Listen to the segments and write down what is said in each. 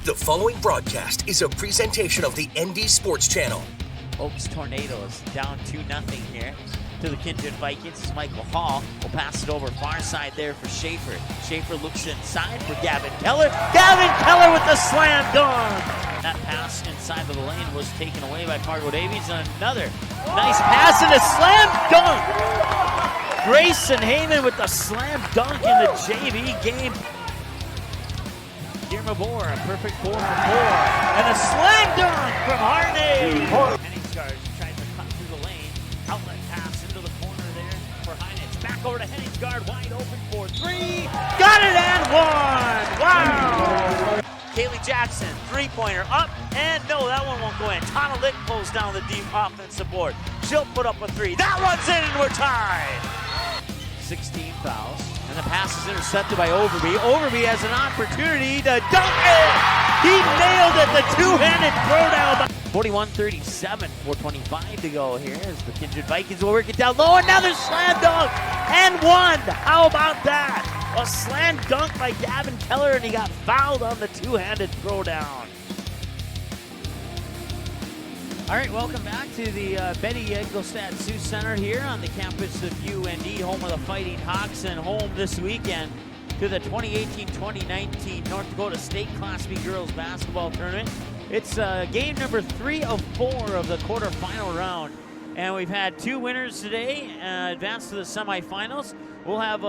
The following broadcast is a presentation of the ND Sports Channel. Oaks Tornadoes down 2-0 here to the Kindred Vikings. As Michael Hall will pass it over far side there for Schaefer. Schaefer looks inside for Gavin Keller. Gavin Keller with the slam dunk. That pass inside of the lane was taken away by Fargo Davies, and another nice pass and a slam dunk. Grayson Heyman with the slam dunk in the JV game. Mabor, a perfect 4 for 4, and a slam dunk from Harney. Henningsgaard tries to cut through the lane, outlet pass into the corner there for Heinitz. Back over to Henningsgaard, wide open for 3. Got it and one. Wow. Kaylee Jackson, three-pointer up, and no, that one won't go in. Tana Lick pulls down the deep offensive board. She'll put up a 3. That one's in, and we're tied. 16 fouls. And the pass is intercepted by Overby. Overby has an opportunity to dunk it! He nailed it, the two-handed throwdown. 41-37, 4:25 to go here as the Kindred Vikings will work it down low. Another slam dunk and one. How about that? A slam dunk by Gavin Keller, and he got fouled on the two-handed throwdown. All right, welcome back to the Betty Engelstad Sioux Center here on the campus of UND, home of the Fighting Hawks, and home this weekend to the 2018-2019 North Dakota State Class B Girls Basketball Tournament. It's game number 3 of 4 of the quarterfinal round, and we've had 2 winners today advance to the semifinals. We'll have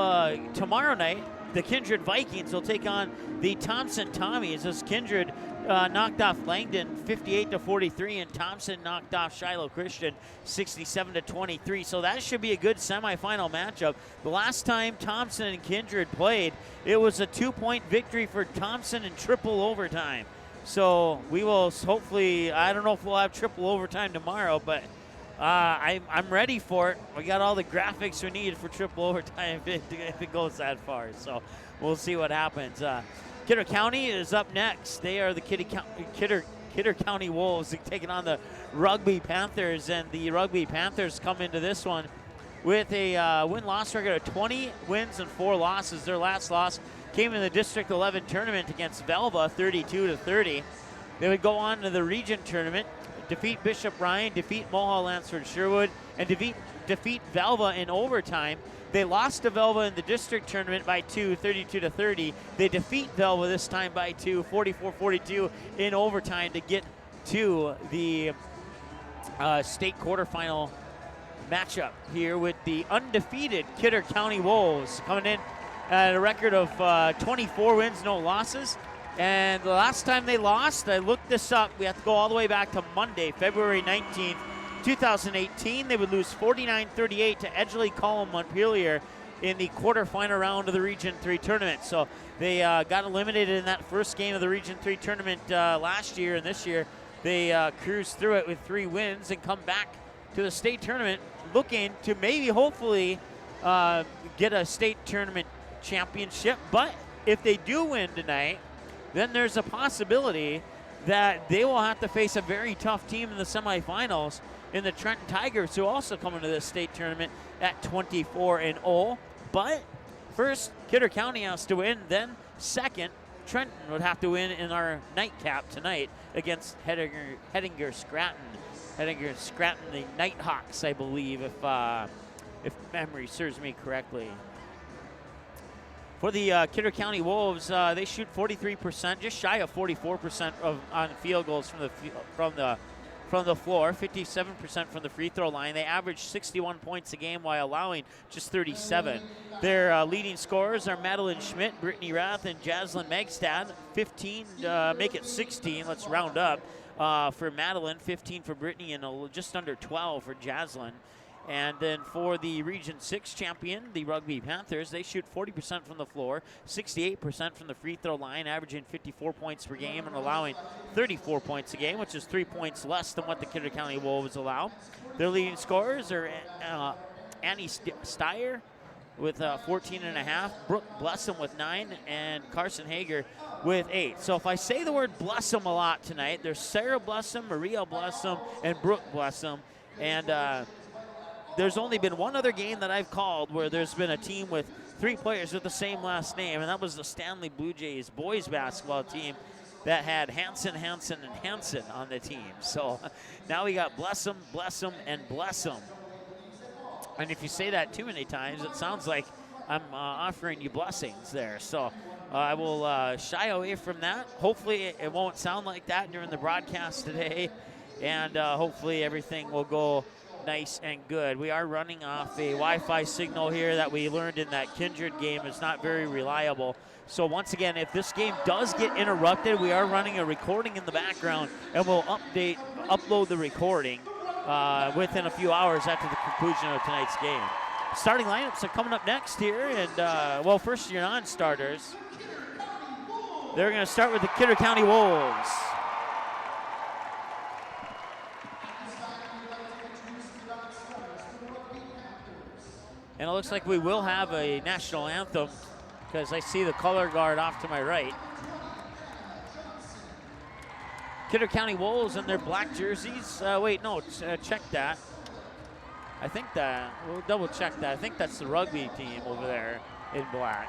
tomorrow night, the Kindred Vikings will take on the Thompson Tommies as Kindred knocked off Langdon 58-43, and Thompson knocked off Shiloh Christian 67-23. So that should be a good semifinal matchup. The last time Thompson and Kindred played, it was a 2-point victory for Thompson in triple overtime. So we will hopefully, I don't know if we'll have triple overtime tomorrow, but I'm ready for it. We got all the graphics we need for triple overtime if it goes that far. So we'll see what happens. Kidder County is up next. They are the Kidder County Wolves taking on the Rugby Panthers, and the Rugby Panthers come into this one with a win-loss record of 20 wins and 4 losses. Their last loss came in the District 11 tournament against Velva, 32-30. They would go on to the region tournament, defeat Bishop Ryan, defeat Mohawk Lansford Sherwood, and defeat Velva in overtime. They lost to Velva in the district tournament by 2, 32-30. They defeat Velva this time by 2, 44-42 in overtime to get to the state quarterfinal matchup here with the undefeated Kidder County Wolves coming in at a record of 24 wins, no losses. And the last time they lost, I looked this up, we have to go all the way back to Monday, February 19th, 2018. They would lose 49-38 to Edgeley Column Montpelier in the quarterfinal round of the Region 3 tournament. So they got eliminated in that first game of the Region 3 tournament last year, and this year they cruised through it with 3 wins and come back to the state tournament looking to maybe hopefully get a state tournament championship. But if they do win tonight, then there's a possibility that they will have to face a very tough team in the semifinals in the Trenton Tigers, who also come into this state tournament at 24-0. But first, Kidder County has to win. Then second, Trenton would have to win in our nightcap tonight against Hettinger Scranton. Hettinger Scranton, the Nighthawks, I believe, if memory serves me correctly. For the Kidder County Wolves, they shoot 43%, just shy of 44% on field goals from the floor, 57% from the free throw line. They average 61 points a game while allowing just 37. Their leading scorers are Madeline Schmidt, Brittany Rath, and Jaslyn Megstad. 15, make it 16. Let's round up for Madeline, 15 for Brittany, and just under 12 for Jaslyn. And then for the Region 6 champion, the Rugby Panthers, they shoot 40% from the floor, 68% from the free throw line, averaging 54 points per game and allowing 34 points a game, which is 3 points less than what the Kidder County Wolves allow. Their leading scorers are Annie Steyer with 14.5, Brooke Blessum with 9, and Carson Hager with 8. So if I say the word Blessum a lot tonight, there's Sarah Blessum, Maria Blessum, and Brooke Blessum. And there's only been one other game that I've called where there's been a team with 3 players with the same last name, and that was the Stanley Blue Jays boys basketball team. that had Hansen, Hansen, and Hansen on the team. So now we got bless 'em, and bless 'em. And if you say that too many times, it sounds like I'm offering you blessings there. So I will shy away from that. Hopefully it won't sound like that during the broadcast today. And hopefully everything will go nice and good. We are running off a Wi-Fi signal here that we learned in that Kindred game. It's not very reliable. So once again, if this game does get interrupted, we are running a recording in the background, and we'll upload the recording within a few hours after the conclusion of tonight's game. Starting lineups are coming up next here, and well, first your non-starters. They're going to start with the Kidder County Wolves. And it looks like we will have a national anthem because I see the color guard off to my right. Kidder County Wolves in their black jerseys. Wait, no, check that. I think that, we'll double check that. I think that's the rugby team over there in black.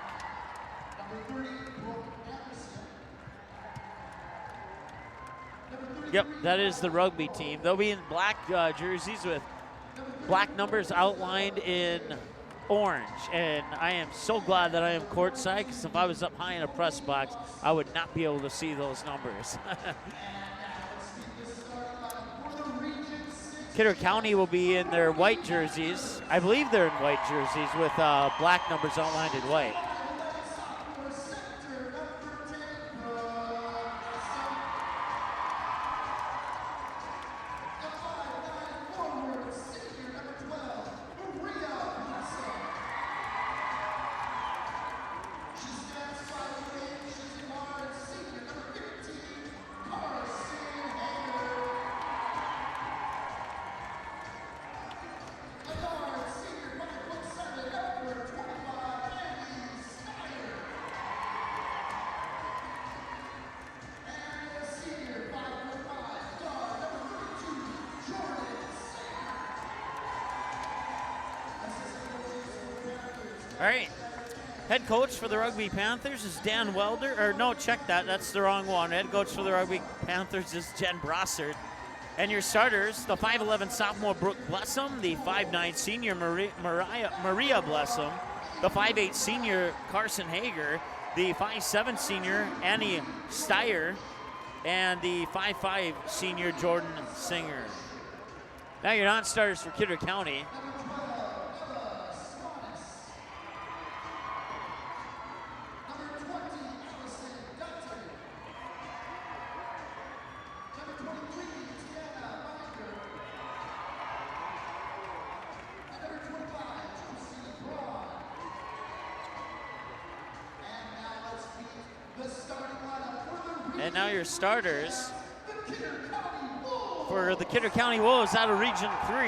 Yep, that is the rugby team. They'll be in black jerseys with black numbers outlined in orange. And I am so glad that I am courtside, because if I was up high in a press box, I would not be able to see those numbers. Kidder County will be in their white jerseys. I believe they're in white jerseys with black numbers outlined in white. All right, head coach for the Rugby Panthers is Dan Welder, or no, check that, that's the wrong one. Head coach for the Rugby Panthers is Jen Brossard. And your starters, the 5'11 sophomore Brooke Blessum, the 5'9 senior Maria Blessum, the 5'8 senior Carson Hager, the 5'7 senior Annie Steyer, and the 5'5 senior Jordan Singer. Now your non-starters for Kidder County. And now your starters for the Kidder County Wolves out of Region 3.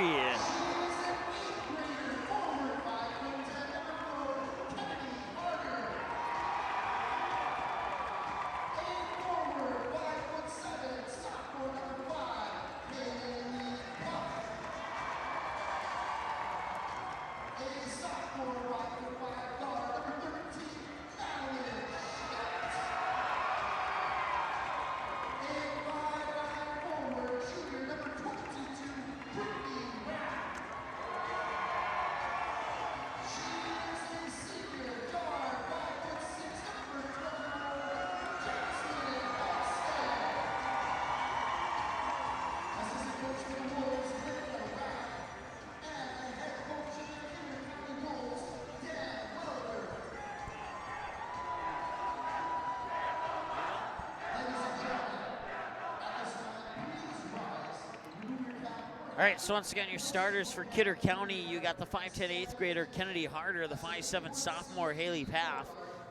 All right, so once again, your starters for Kidder County, you got the 5'10 8th grader Kennedy Harder, the 5'7 sophomore Haley Paff,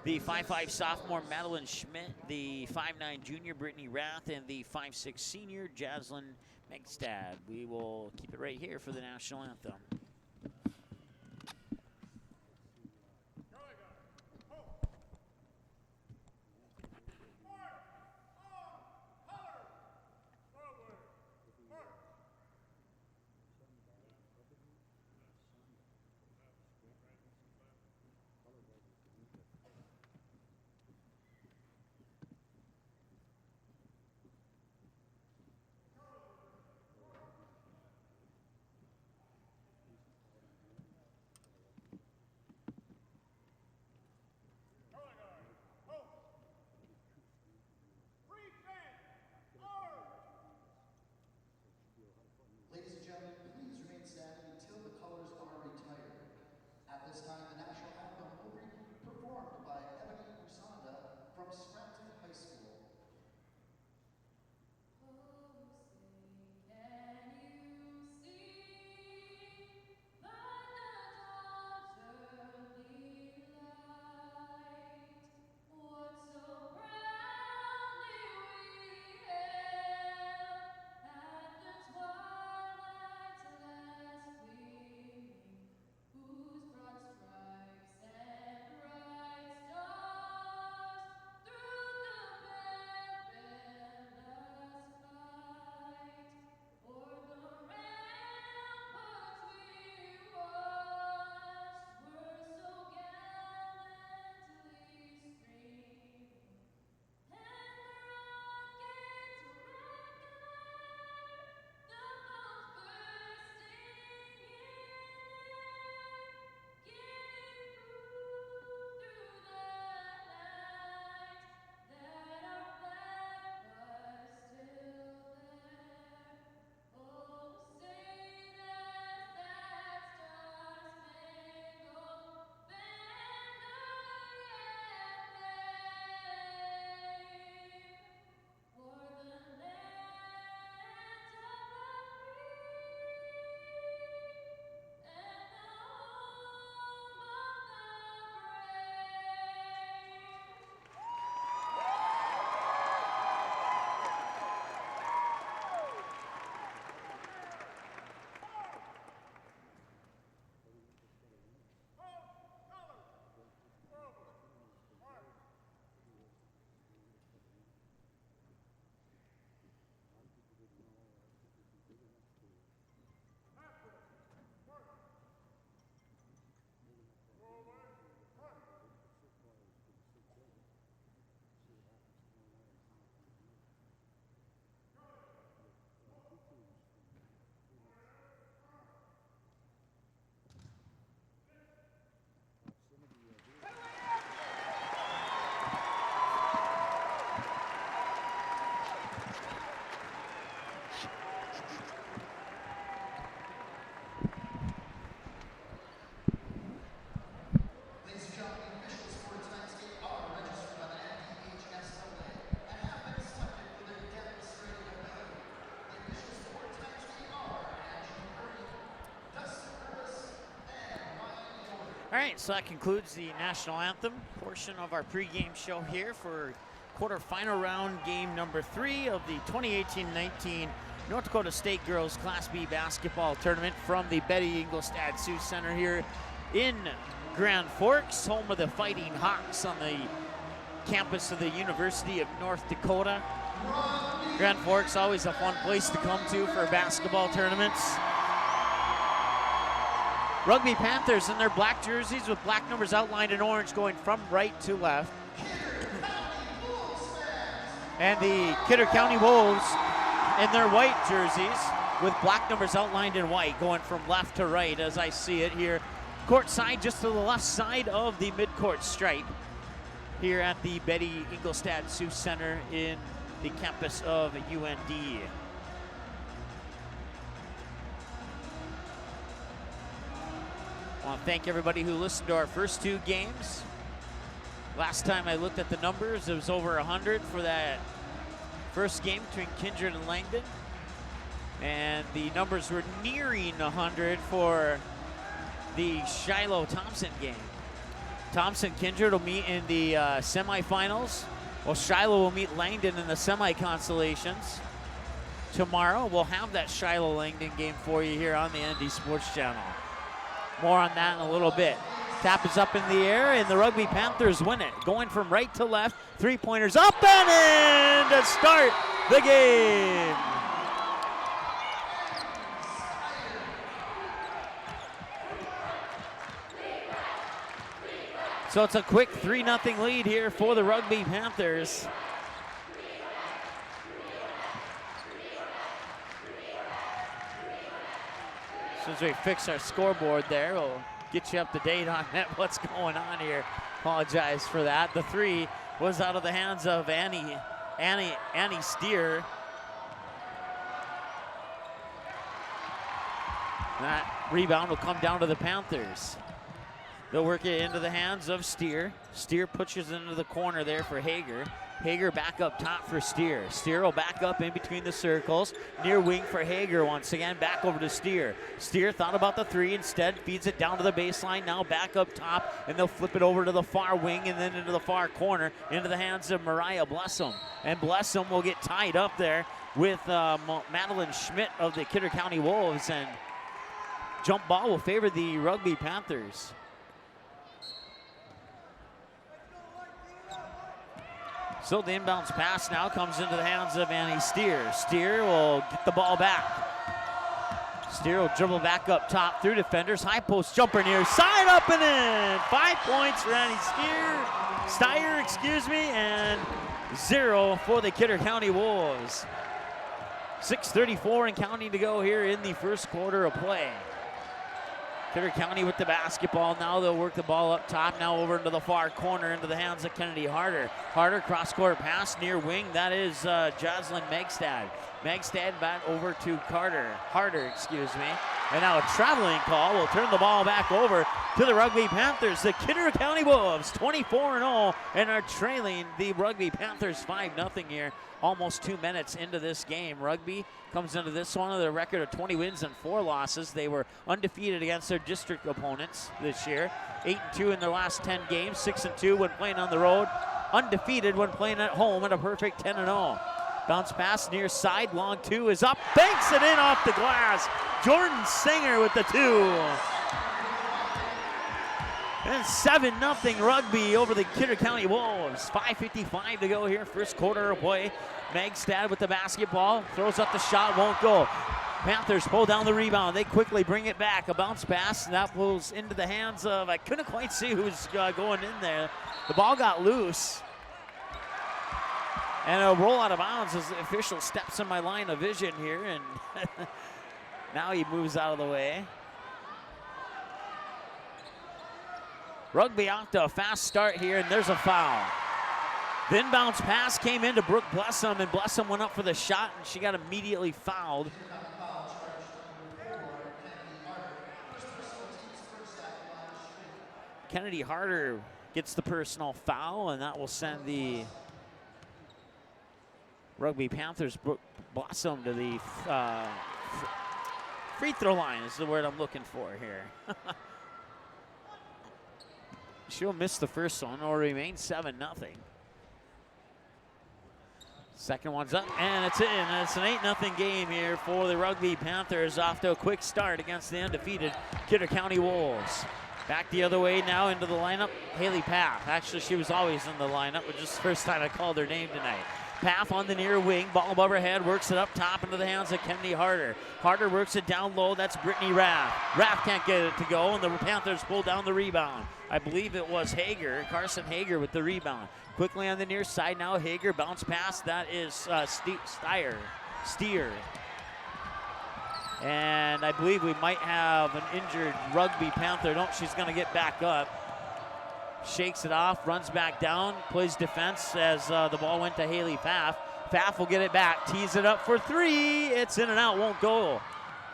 the 5'5 sophomore Madeline Schmidt, the 5'9 junior Brittany Rath, and the 5'6 senior Jaslyn Megstad. We will keep it right here for the national anthem. right, so that concludes the national anthem portion of our pregame show here for quarterfinal round game number 3 of the 2018-19 North Dakota State Girls Class B basketball tournament from the Betty Engelstad Sioux Center here in Grand Forks, home of the Fighting Hawks on the campus of the University of North Dakota. Grand Forks, always a fun place to come to for basketball tournaments. Rugby Panthers in their black jerseys with black numbers outlined in orange going from right to left. And the Kidder County Wolves in their white jerseys with black numbers outlined in white going from left to right as I see it here. Court side just to the left side of the midcourt stripe here at the Betty Engelstad Sioux Center in the campus of UND. I want to thank everybody who listened to our first 2 games. Last time I looked at the numbers, it was over 100 for that first game between Kindred and Langdon. And the numbers were nearing 100 for the Shiloh-Thompson game. Thompson-Kindred will meet in the semifinals, while Shiloh will meet Langdon in the semi-consolations. Tomorrow, we'll have that Shiloh-Langdon game for you here on the ND Sports Channel. More on that in a little bit. Tap is up in the air, and the Rugby Panthers win it. Going from right to left, 3-pointers up and in to start the game. So it's a quick 3-0 lead here for the Rugby Panthers. As soon as we fix our scoreboard there, we'll get you up to date on that, what's going on here. Apologize for that. The 3 was out of the hands of Annie Steer. That rebound will come down to the Panthers. They'll work it into the hands of Steer. Steer pushes into the corner there for Hager. Hager back up top for Steer. Steer will back up in between the circles. Near wing for Hager once again. Back over to Steer. Steer thought about the 3. Instead feeds it down to the baseline. Now back up top. And they'll flip it over to the far wing and then into the far corner. Into the hands of Mariah Blessum. And Blessum will get tied up there with Madeline Schmidt of the Kidder County Wolves. And jump ball will favor the Rugby Panthers. So the inbounds pass now comes into the hands of Annie Steer. Steer will get the ball back. Steer will dribble back up top through defenders. High post jumper near side, up and in. 5 points for Annie Steyer, and 0 for the Kidder County Wolves. 6:34 and counting to go here in the first quarter of play. Kidder County with the basketball. Now they'll work the ball up top. Now over into the far corner into the hands of Kennedy Harder. Harder cross-court pass near wing. That is Jocelyn Megstad. Megstad back over to Harder, excuse me. And now a traveling call will turn the ball back over to the Rugby Panthers. The Kidder County Wolves 24-0 and are trailing the Rugby Panthers 5-0 here. Almost 2 minutes into this game. Rugby comes into this one with a record of 20 wins and 4 losses. They were undefeated against their district opponents this year. 8-2 in their last 10 games, 6-2 when playing on the road. Undefeated when playing at home at a perfect 10-0. Bounce pass near side, long 2 is up, banks it in off the glass. Jordan Singer with the 2. And 7-0 Rugby over the Kidder County Wolves. 5:55 to go here, first quarter of play. Megstad with the basketball, throws up the shot, won't go. Panthers pull down the rebound. They quickly bring it back. A bounce pass, and that pulls into the hands of, I couldn't quite see who's going in there. The ball got loose. And a roll out of bounds as the official steps in my line of vision here, and now he moves out of the way. Rugby off to a fast start here, and there's a foul. The inbounds pass came into Brooke Blessum, and Blessum went up for the shot, and she got immediately fouled. Kennedy Harder gets the personal foul, and that will send the Rugby Panthers Brooke Blessum to the free throw line is the word I'm looking for here. she'll miss the first one. It'll remain 7-0. Second one's up, and it's in. It's an 8-0 game here for the Rugby Panthers, off to a quick start against the undefeated Kidder County Wolves. Back the other way now into the lineup, Haley Paff. Actually, she was always in the lineup, but just the first time I called her name tonight. Paff on the near wing, ball above her head, works it up top into the hands of Kennedy Harder. Harder works it down low, that's Brittany Raff. Raff can't get it to go, and the Panthers pull down the rebound. I believe it was Hager, Carson Hager with the rebound. Quickly on the near side now, Hager bounce pass, that is Steer. And I believe we might have an injured Rugby Panther. No, she's gonna get back up. Shakes it off, runs back down, plays defense as the ball went to Haley Pfaff. Pfaff will get it back, tees it up for three. It's in and out, won't go.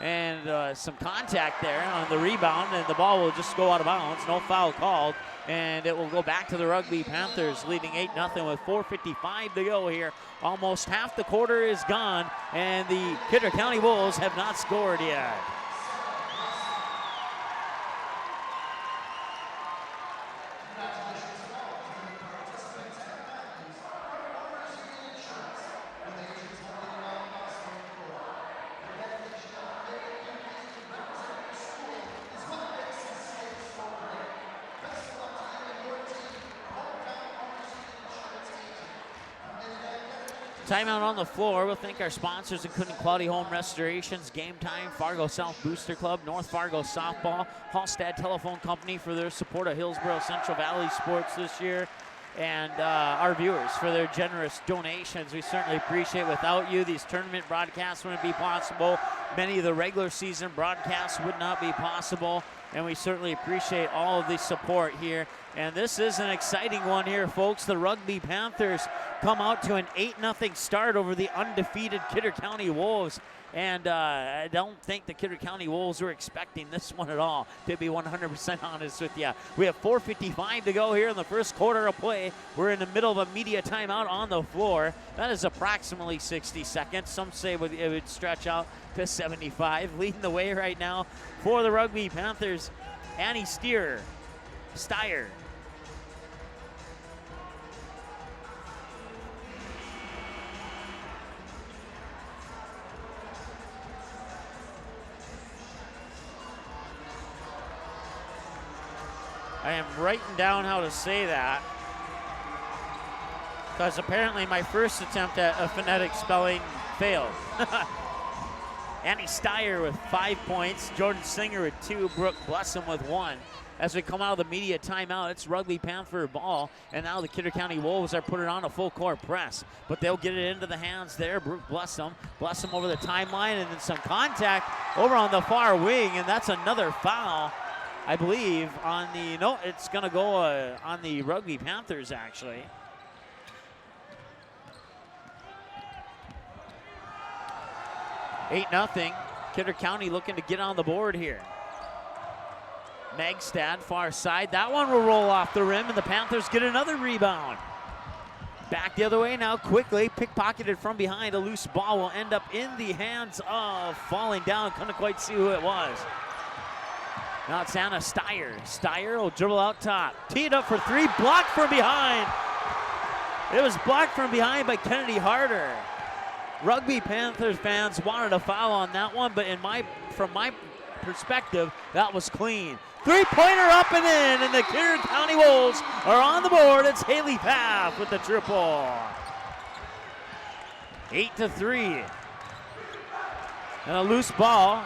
And some contact there on the rebound, and the ball will just go out of bounds. No foul called, and it will go back to the Rugby Panthers, leading 8-0 with 4:55 to go here. Almost half the quarter is gone, and the Kidder County Wolves have not scored yet. Timeout on the floor. We'll thank our sponsors, including Quality Home Restorations, Game Time, Fargo South Booster Club, North Fargo Softball, Hallstad Telephone Company for their support of Hillsborough Central Valley sports this year, and our viewers for their generous donations. We certainly appreciate. Without you, these tournament broadcasts wouldn't be possible. Many of the regular season broadcasts would not be possible, and we certainly appreciate all of the support here. And this is an exciting one here, folks. The Rugby Panthers come out to an 8-0 start over the undefeated Kidder County Wolves. And I don't think the Kidder County Wolves were expecting this one at all, to be 100% honest with you. We have 4:55 to go here in the first quarter of play. We're in the middle of a media timeout on the floor. That is approximately 60 seconds. Some say it would stretch out to 75. Leading the way right now for the Rugby Panthers, Annie Steyer. I am writing down how to say that, because apparently my first attempt at a phonetic spelling failed. Annie Steyer with 5 points, Jordan Singer with 2, Brooke Blessum with 1. As we come out of the media timeout, it's Rugby Panther ball, and now the Kidder County Wolves are putting on a full court press, but they'll get it into the hands there. Brooke Blessum over the timeline, and then some contact over on the far wing, and that's another foul, I believe, on the, no, it's gonna go on the Rugby Panthers, actually. Eight nothing. Kidder County looking to get on the board here. Megstad, far side. That one will roll off the rim, and the Panthers get another rebound. Back the other way now, quickly, pickpocketed from behind. A loose ball will end up in the hands of, falling down, couldn't quite see who it was. Now it's Anna Steyer. Steyer will dribble out top. Tee it up for three, blocked from behind. It was blocked from behind by Kennedy Harder. Rugby Panthers fans wanted a foul on that one, but from my perspective, that was clean. Three-pointer up and in, and the Kidder County Wolves are on the board. It's Haley Pfaff with the triple. 8-3. And a loose ball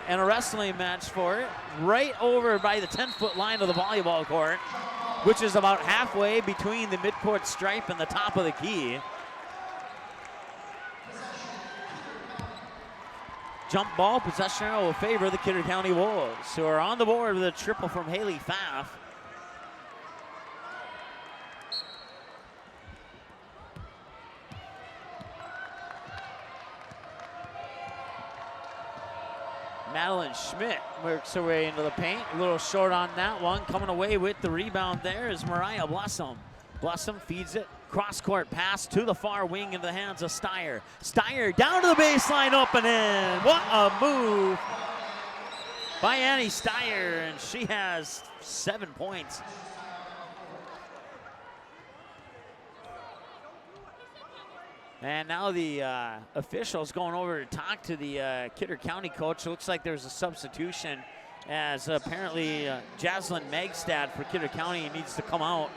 and a wrestling match for it, right over by the 10-foot line of the volleyball court, which is about halfway between the midcourt stripe and the top of the key. Jump ball possession will favor the Kidder County Wolves, who are on the board with a triple from Haley Pfaff. Madeline Schmidt works her way into the paint. A little short on that one. Coming away with the rebound there is Mariah Blessum. Blessum feeds it. Cross-court pass to the far wing into the hands of Steyer. Steyer down to the baseline, up and in. What a move by Annie Steyer, and she has 7 points. And now the officials going over to talk to the Kidder County coach. It looks like there's a substitution as apparently Jaslyn Megstad for Kidder County needs to come out.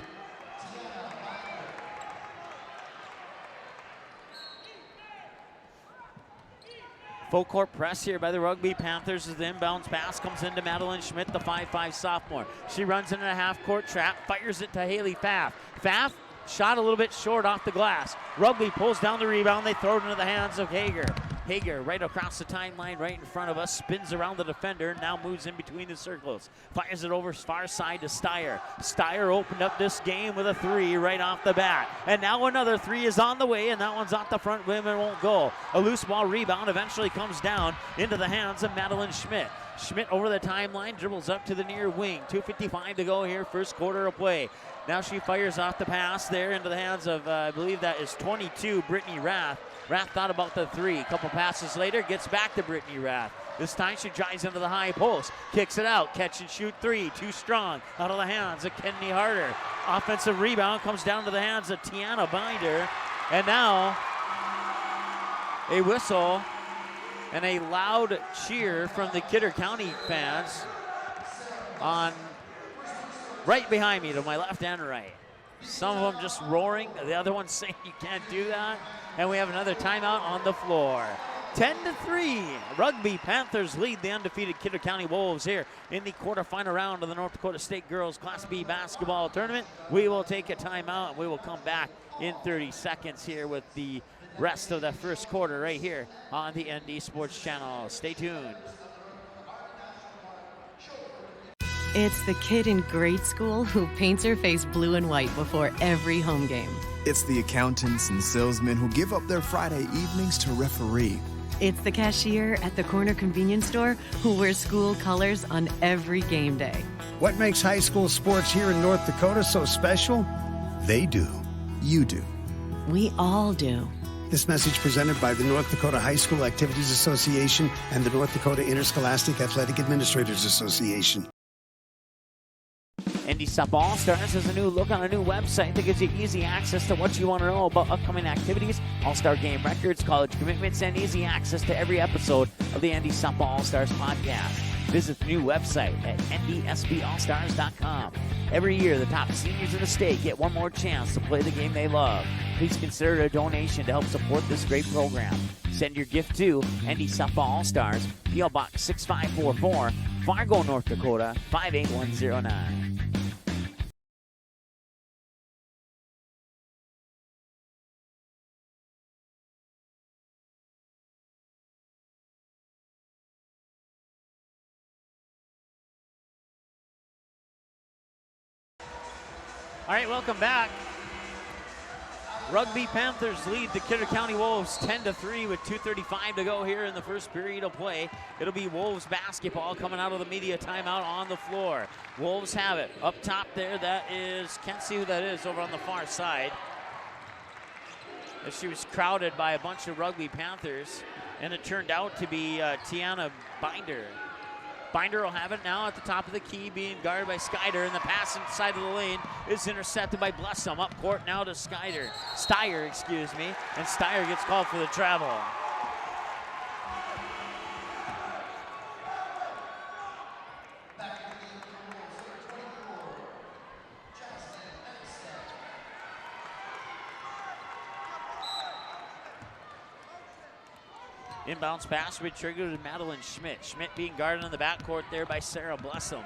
Full court press here by the Rugby Panthers as the inbounds pass comes into Madeline Schmidt, the 5'5" sophomore. She runs into a half-court trap, fires it to Haley Pfaff. Pfaff shot a little bit short off the glass. Rugby pulls down the rebound. They throw it into the hands of Hager. Hager right across the timeline right in front of us, spins around the defender, now moves in between the circles. Fires it over far side to Steyer. Steyer opened up this game with a 3 right off the bat. And now another 3 is on the way, and that one's off the front rim and won't go. A loose ball rebound eventually comes down into the hands of Madeline Schmidt. Schmidt over the timeline, dribbles up to the near wing. 2:55 to go here, first quarter of play. Now she fires off the pass there into the hands of, I believe that is 22, Brittany Rath. Rath thought about the 3. A couple passes later, gets back to Brittany Rath. This time she drives into the high post, kicks it out, catch and shoot 3, too strong, out of the hands of Kennedy Harder. Offensive rebound comes down to the hands of Tiana Binder. And now a whistle and a loud cheer from the Kidder County fans on right behind me to my left and right. Some of them just roaring, the other ones saying you can't do that. And we have another timeout on the floor. 10-3, Rugby Panthers lead the undefeated Kidder County Wolves here in the quarterfinal round of the North Dakota State Girls Class B basketball tournament. We will take a timeout and we will come back in 30 seconds here with the rest of the first quarter right here on the ND Sports Channel. Stay tuned. It's the kid in grade school who paints her face blue and white before every home game. It's the accountants and salesmen who give up their Friday evenings to referee. It's the cashier at the corner convenience store who wears school colors on every game day. What makes high school sports here in North Dakota so special? They do. You do. We all do. This message presented by the North Dakota High School Activities Association and the North Dakota Interscholastic Athletic Administrators Association. ND Sup All-Stars has a new look on a new website that gives you easy access to what you want to know about upcoming activities, All-Star game records, college commitments, and easy access to every episode of the ND Sup All-Stars podcast. Visit the new website at ndsballstars.com. Every year, the top seniors in the state get one more chance to play the game they love. Please consider a donation to help support this great program. Send your gift to ND Sup All-Stars, P.O. Box 6544, Fargo, North Dakota, 58109. All right, welcome back. Rugby Panthers lead the Kidder County Wolves 10-3 with 2:35 to go here in the first period of play. It'll be Wolves basketball coming out of the media timeout on the floor. Wolves have it up top there. That is, can't see who that is over on the far side. As she was crowded by a bunch of Rugby Panthers, and it turned out to be Tiana Binder. Binder will have it now at the top of the key, being guarded by Skyder, and the pass inside of the lane is intercepted by Blessum. Up court now to Steyer, and Steyer gets called for the travel. Inbounds pass retriggered to Madeline Schmidt. Schmidt being guarded in the backcourt there by Sarah Blessum.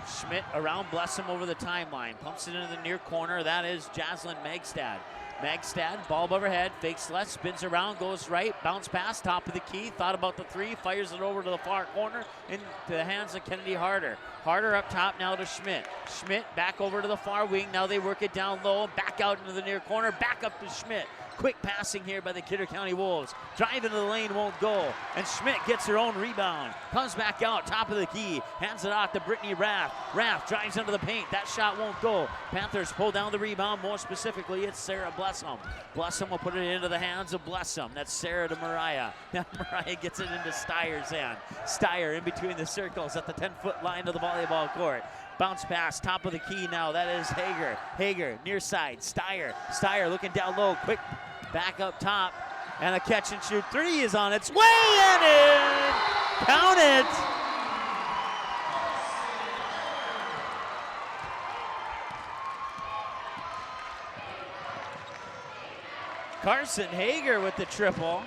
Schmidt around Blessum over the timeline. Pumps it into the near corner. That is Jaslyn Megstad. Megstad, ball above her head, fakes left, spins around, goes right, bounce pass, top of the key, thought about the 3, fires it over to the far corner, into the hands of Kennedy Harder. Harder up top now to Schmidt. Schmidt back over to the far wing, now they work it down low, back out into the near corner, back up to Schmidt. Quick passing here by the Kidder County Wolves. Drive into the lane, won't go. And Schmidt gets her own rebound. Comes back out, top of the key. Hands it off to Brittany Rath. Rath drives into the paint. That shot won't go. Panthers pull down the rebound. More specifically, it's Sarah Blessum. Blessum will put it into the hands of Blessum. That's Sarah to Mariah. Now Mariah gets it into Steyer's hand. Steyer in between the circles at the 10-foot line of the volleyball court. Bounce pass, top of the key now. That is Hager. Hager, near side. Steyer. Steyer looking down low. Quick back up top, and a catch and shoot three is on its way and in. Count it. Carson Hager with the triple.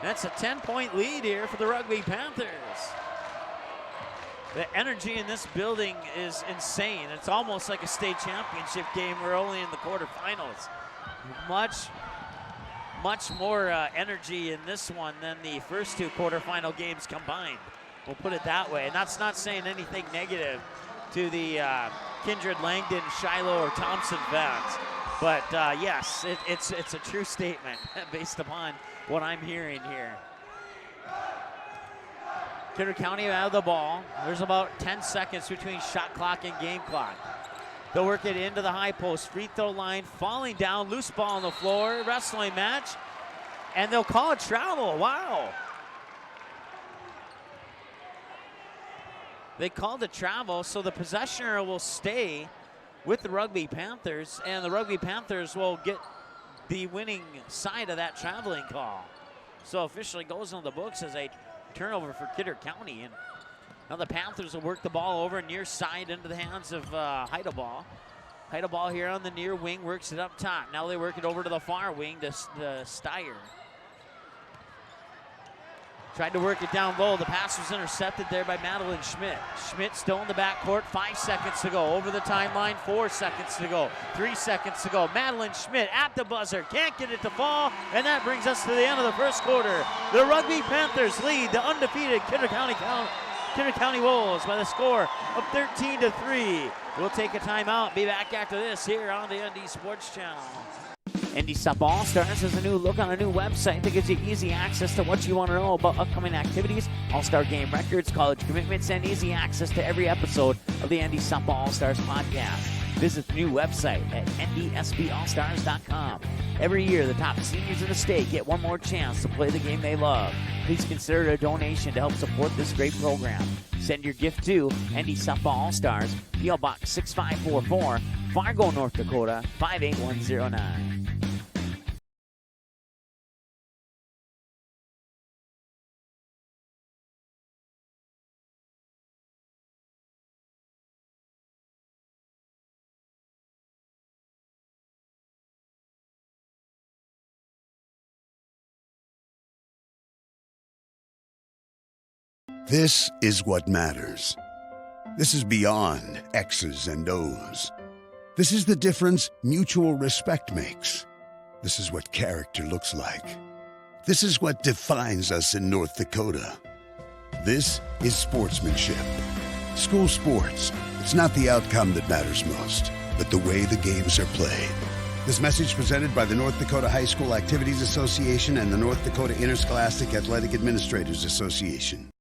That's a 10-point lead here for the Rugby Panthers. The energy in this building is insane. It's almost like a state championship game. We're only in the quarterfinals. Much more energy in this one than the first two quarterfinal games combined. We'll put it that way. And that's not saying anything negative to the Kindred, Langdon, Shiloh, or Thompson fans. But yes, it's a true statement based upon what I'm hearing here. Kidder County out of the ball. There's about 10 seconds between shot clock and game clock. They'll work it into the high post, free throw line, falling down, loose ball on the floor, wrestling match, and they'll call it travel. Wow. They called it travel, so the possessioner will stay with the Rugby Panthers, and the Rugby Panthers will get the winning side of that traveling call. So officially goes on the books as a turnover for Kidder County. And now the Panthers will work the ball over near side into the hands of Heideball. Heideball here on the near wing, works it up top. Now they work it over to the far wing to Steyer. Tried to work it down low. The pass was intercepted there by Madeline Schmidt. Schmidt still in the backcourt. 5 seconds to go. Over the timeline, 4 seconds to go. 3 seconds to go. Madeline Schmidt at the buzzer. Can't get it to fall. And that brings us to the end of the first quarter. The Rugby Panthers lead the undefeated Kidder County Wolves by the score of 13-3. We'll take a timeout. Be back after this here on the ND Sports Channel. ND Sup All-Stars has a new look on a new website that gives you easy access to what you want to know about upcoming activities, All-Star game records, college commitments, and easy access to every episode of the ND Sup All-Stars podcast. Visit the new website at ndsballstars.com. Every year, the top seniors in the state get one more chance to play the game they love. Please consider a donation to help support this great program. Send your gift to ND Sup All-Stars, P.O. Box 6544, Fargo, North Dakota, 58109. This is what matters. This is beyond X's and O's. This is the difference mutual respect makes. This is what character looks like. This is what defines us in North Dakota. This is sportsmanship. School sports, it's not the outcome that matters most, but the way the games are played. This message presented by the North Dakota High School Activities Association and the North Dakota Interscholastic Athletic Administrators Association.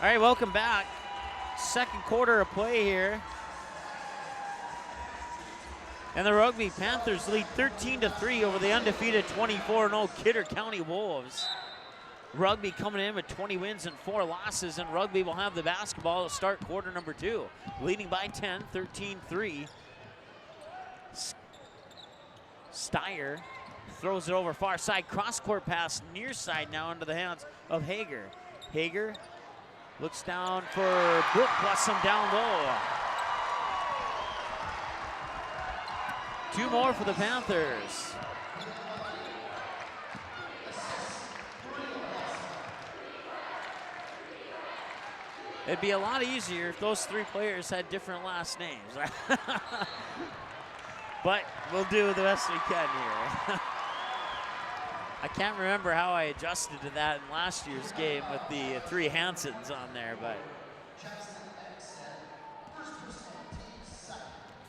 All right, welcome back. Second quarter of play here. And the Rugby Panthers lead 13-3 over the undefeated 24-0 Kidder County Wolves. Rugby coming in with 20 wins and 4 losses, and Rugby will have the basketball to start quarter number 2. Leading by 10, 13-3. Steyer throws it over far side. Cross-court pass near side now into the hands of Hager. Hager looks down for Brooke Blossom down low. 2 more for the Panthers. It'd be a lot easier if those 3 players had different last names. But we'll do the best we can here. I can't remember how I adjusted to that in last year's game with the 3 Hansons on there, but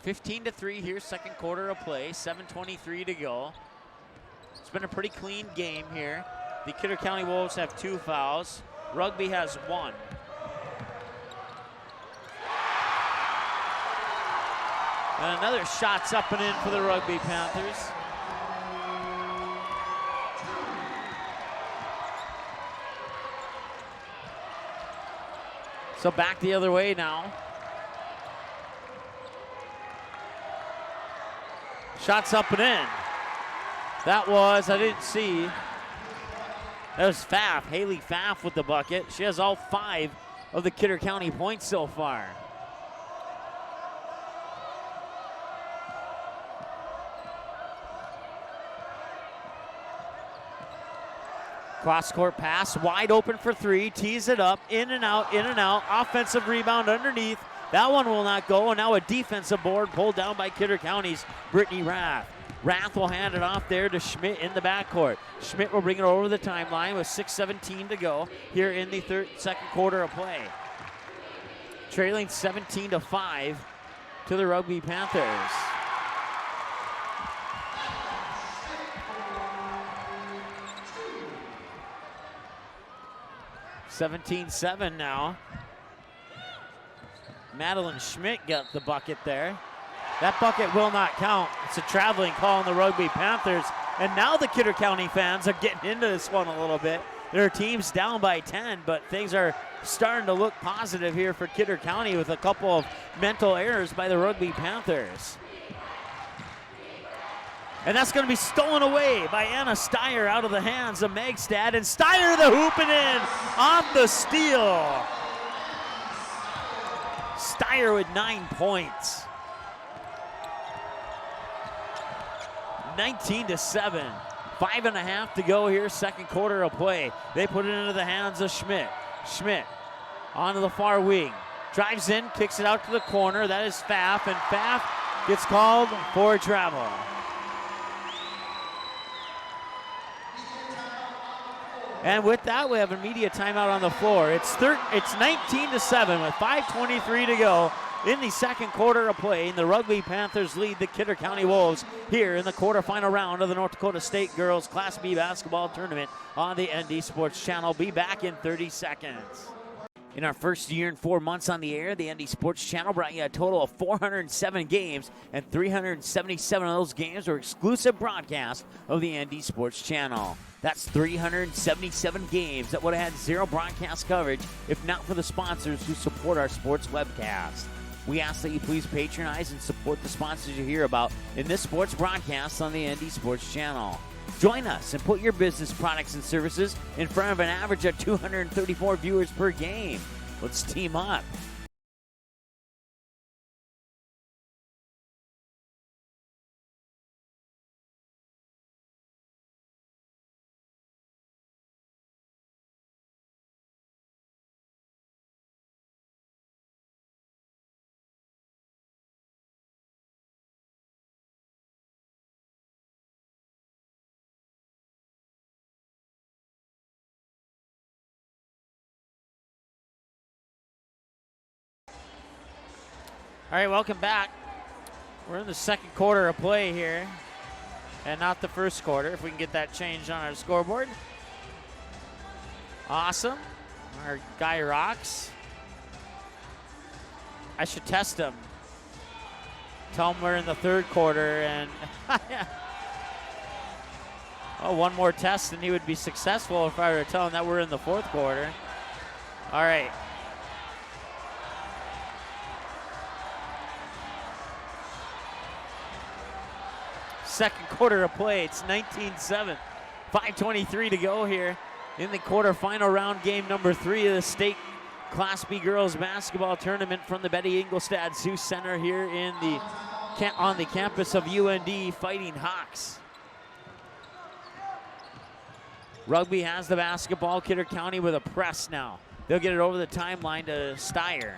15-3 here, second quarter of play, 7:23 to go. It's been a pretty clean game here. The Kidder County Wolves have 2 fouls. Rugby has 1. And another shot's up and in for the Rugby Panthers. So back the other way now. Shots up and in. That was, I didn't see. That was Pfaff, Haley Pfaff with the bucket. She has all 5 of the Kidder County points so far. Cross-court pass, wide open for 3, tees it up, in and out, offensive rebound underneath. That one will not go, and now a defensive board pulled down by Kidder County's Brittany Rath. Rath will hand it off there to Schmidt in the backcourt. Schmidt will bring it over the timeline with 6:17 to go here in the second quarter of play. Trailing 17-5 to the Rugby Panthers. (17-7) now. Madeline Schmidt got the bucket there. That bucket will not count. It's a traveling call on the Rugby Panthers. And now the Kidder County fans are getting into this one a little bit. Their team's down by 10, but things are starting to look positive here for Kidder County with a couple of mental errors by the Rugby Panthers. And that's going to be stolen away by Anna Steyer out of the hands of Megstad. And Steyer the hooping in on the steal. Steyer with 9 points. 19-7. 5.5 to go here, second quarter of play. They put it into the hands of Schmidt. Schmidt onto the far wing. Drives in, kicks it out to the corner. That is Pfaff, and Pfaff gets called for travel. And with that, we have a media timeout on the floor. It's 19-7 with 5:23 to go in the second quarter of play. And the Rugby Panthers lead the Kidder County Wolves here in the quarterfinal round of the North Dakota State Girls Class B Basketball Tournament on the ND Sports Channel. Be back in 30 seconds. In our first year and 4 months on the air, the ND Sports Channel brought you a total of 407 games, and 377 of those games were exclusive broadcasts of the ND Sports Channel. That's 377 games that would have had zero broadcast coverage if not for the sponsors who support our sports webcast. We ask that you please patronize and support the sponsors you hear about in this sports broadcast on the ND Sports Channel. Join us and put your business products and services in front of an average of 234 viewers per game. Let's team up. All right, welcome back. We're in the second quarter of play here, and not the first quarter, if we can get that changed on our scoreboard. Awesome. Our guy rocks. I should test him. Tell him we're in the third quarter, and oh, one more test and he would be successful if I were to tell him that we're in the fourth quarter. All right. Second quarter of play. It's 19-7. 5:23 to go here in the quarterfinal round, game number 3 of the state Class B girls basketball tournament from the Betty Engelstad Sioux Center here in on the campus of UND Fighting Hawks. Rugby has the basketball. Kidder County with a press now. They'll get it over the timeline to Steyer.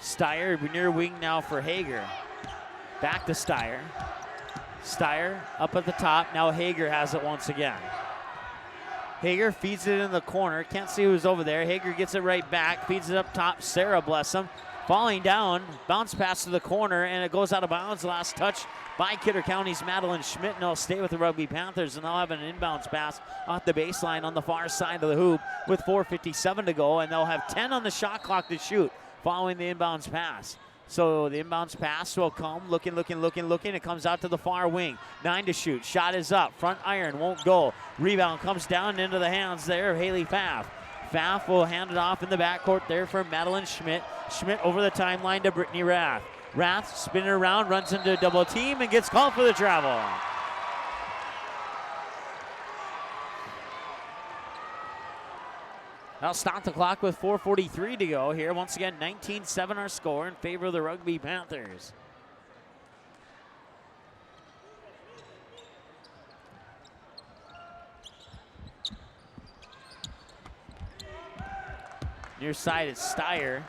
Steyer near wing now for Hager. Back to Steyer. Steyer up at the top. Now Hager has it once again. Hager feeds it in the corner. Can't see who's over there. Hager gets it right back. Feeds it up top. Sarah, bless him. Falling down. Bounce pass to the corner, and it goes out of bounds. Last touch by Kidder County's Madeline Schmidt, and they'll stay with the Rugby Panthers, and they'll have an inbounds pass off the baseline on the far side of the hoop with 4:57 to go, and they'll have 10 on the shot clock to shoot following the inbounds pass. So the inbounds pass will come, looking. It comes out to the far wing. 9 to shoot. Shot is up. Front iron won't go. Rebound comes down into the hands there of Haley Pfaff. Pfaff will hand it off in the backcourt there for Madeline Schmidt. Schmidt over the timeline to Brittany Rath. Rath spinning around, runs into a double team, and gets called for the travel. Now stop the clock with 4:43 to go here. Once again, 19-7 our score in favor of the Rugby Panthers. Near side is Steyer.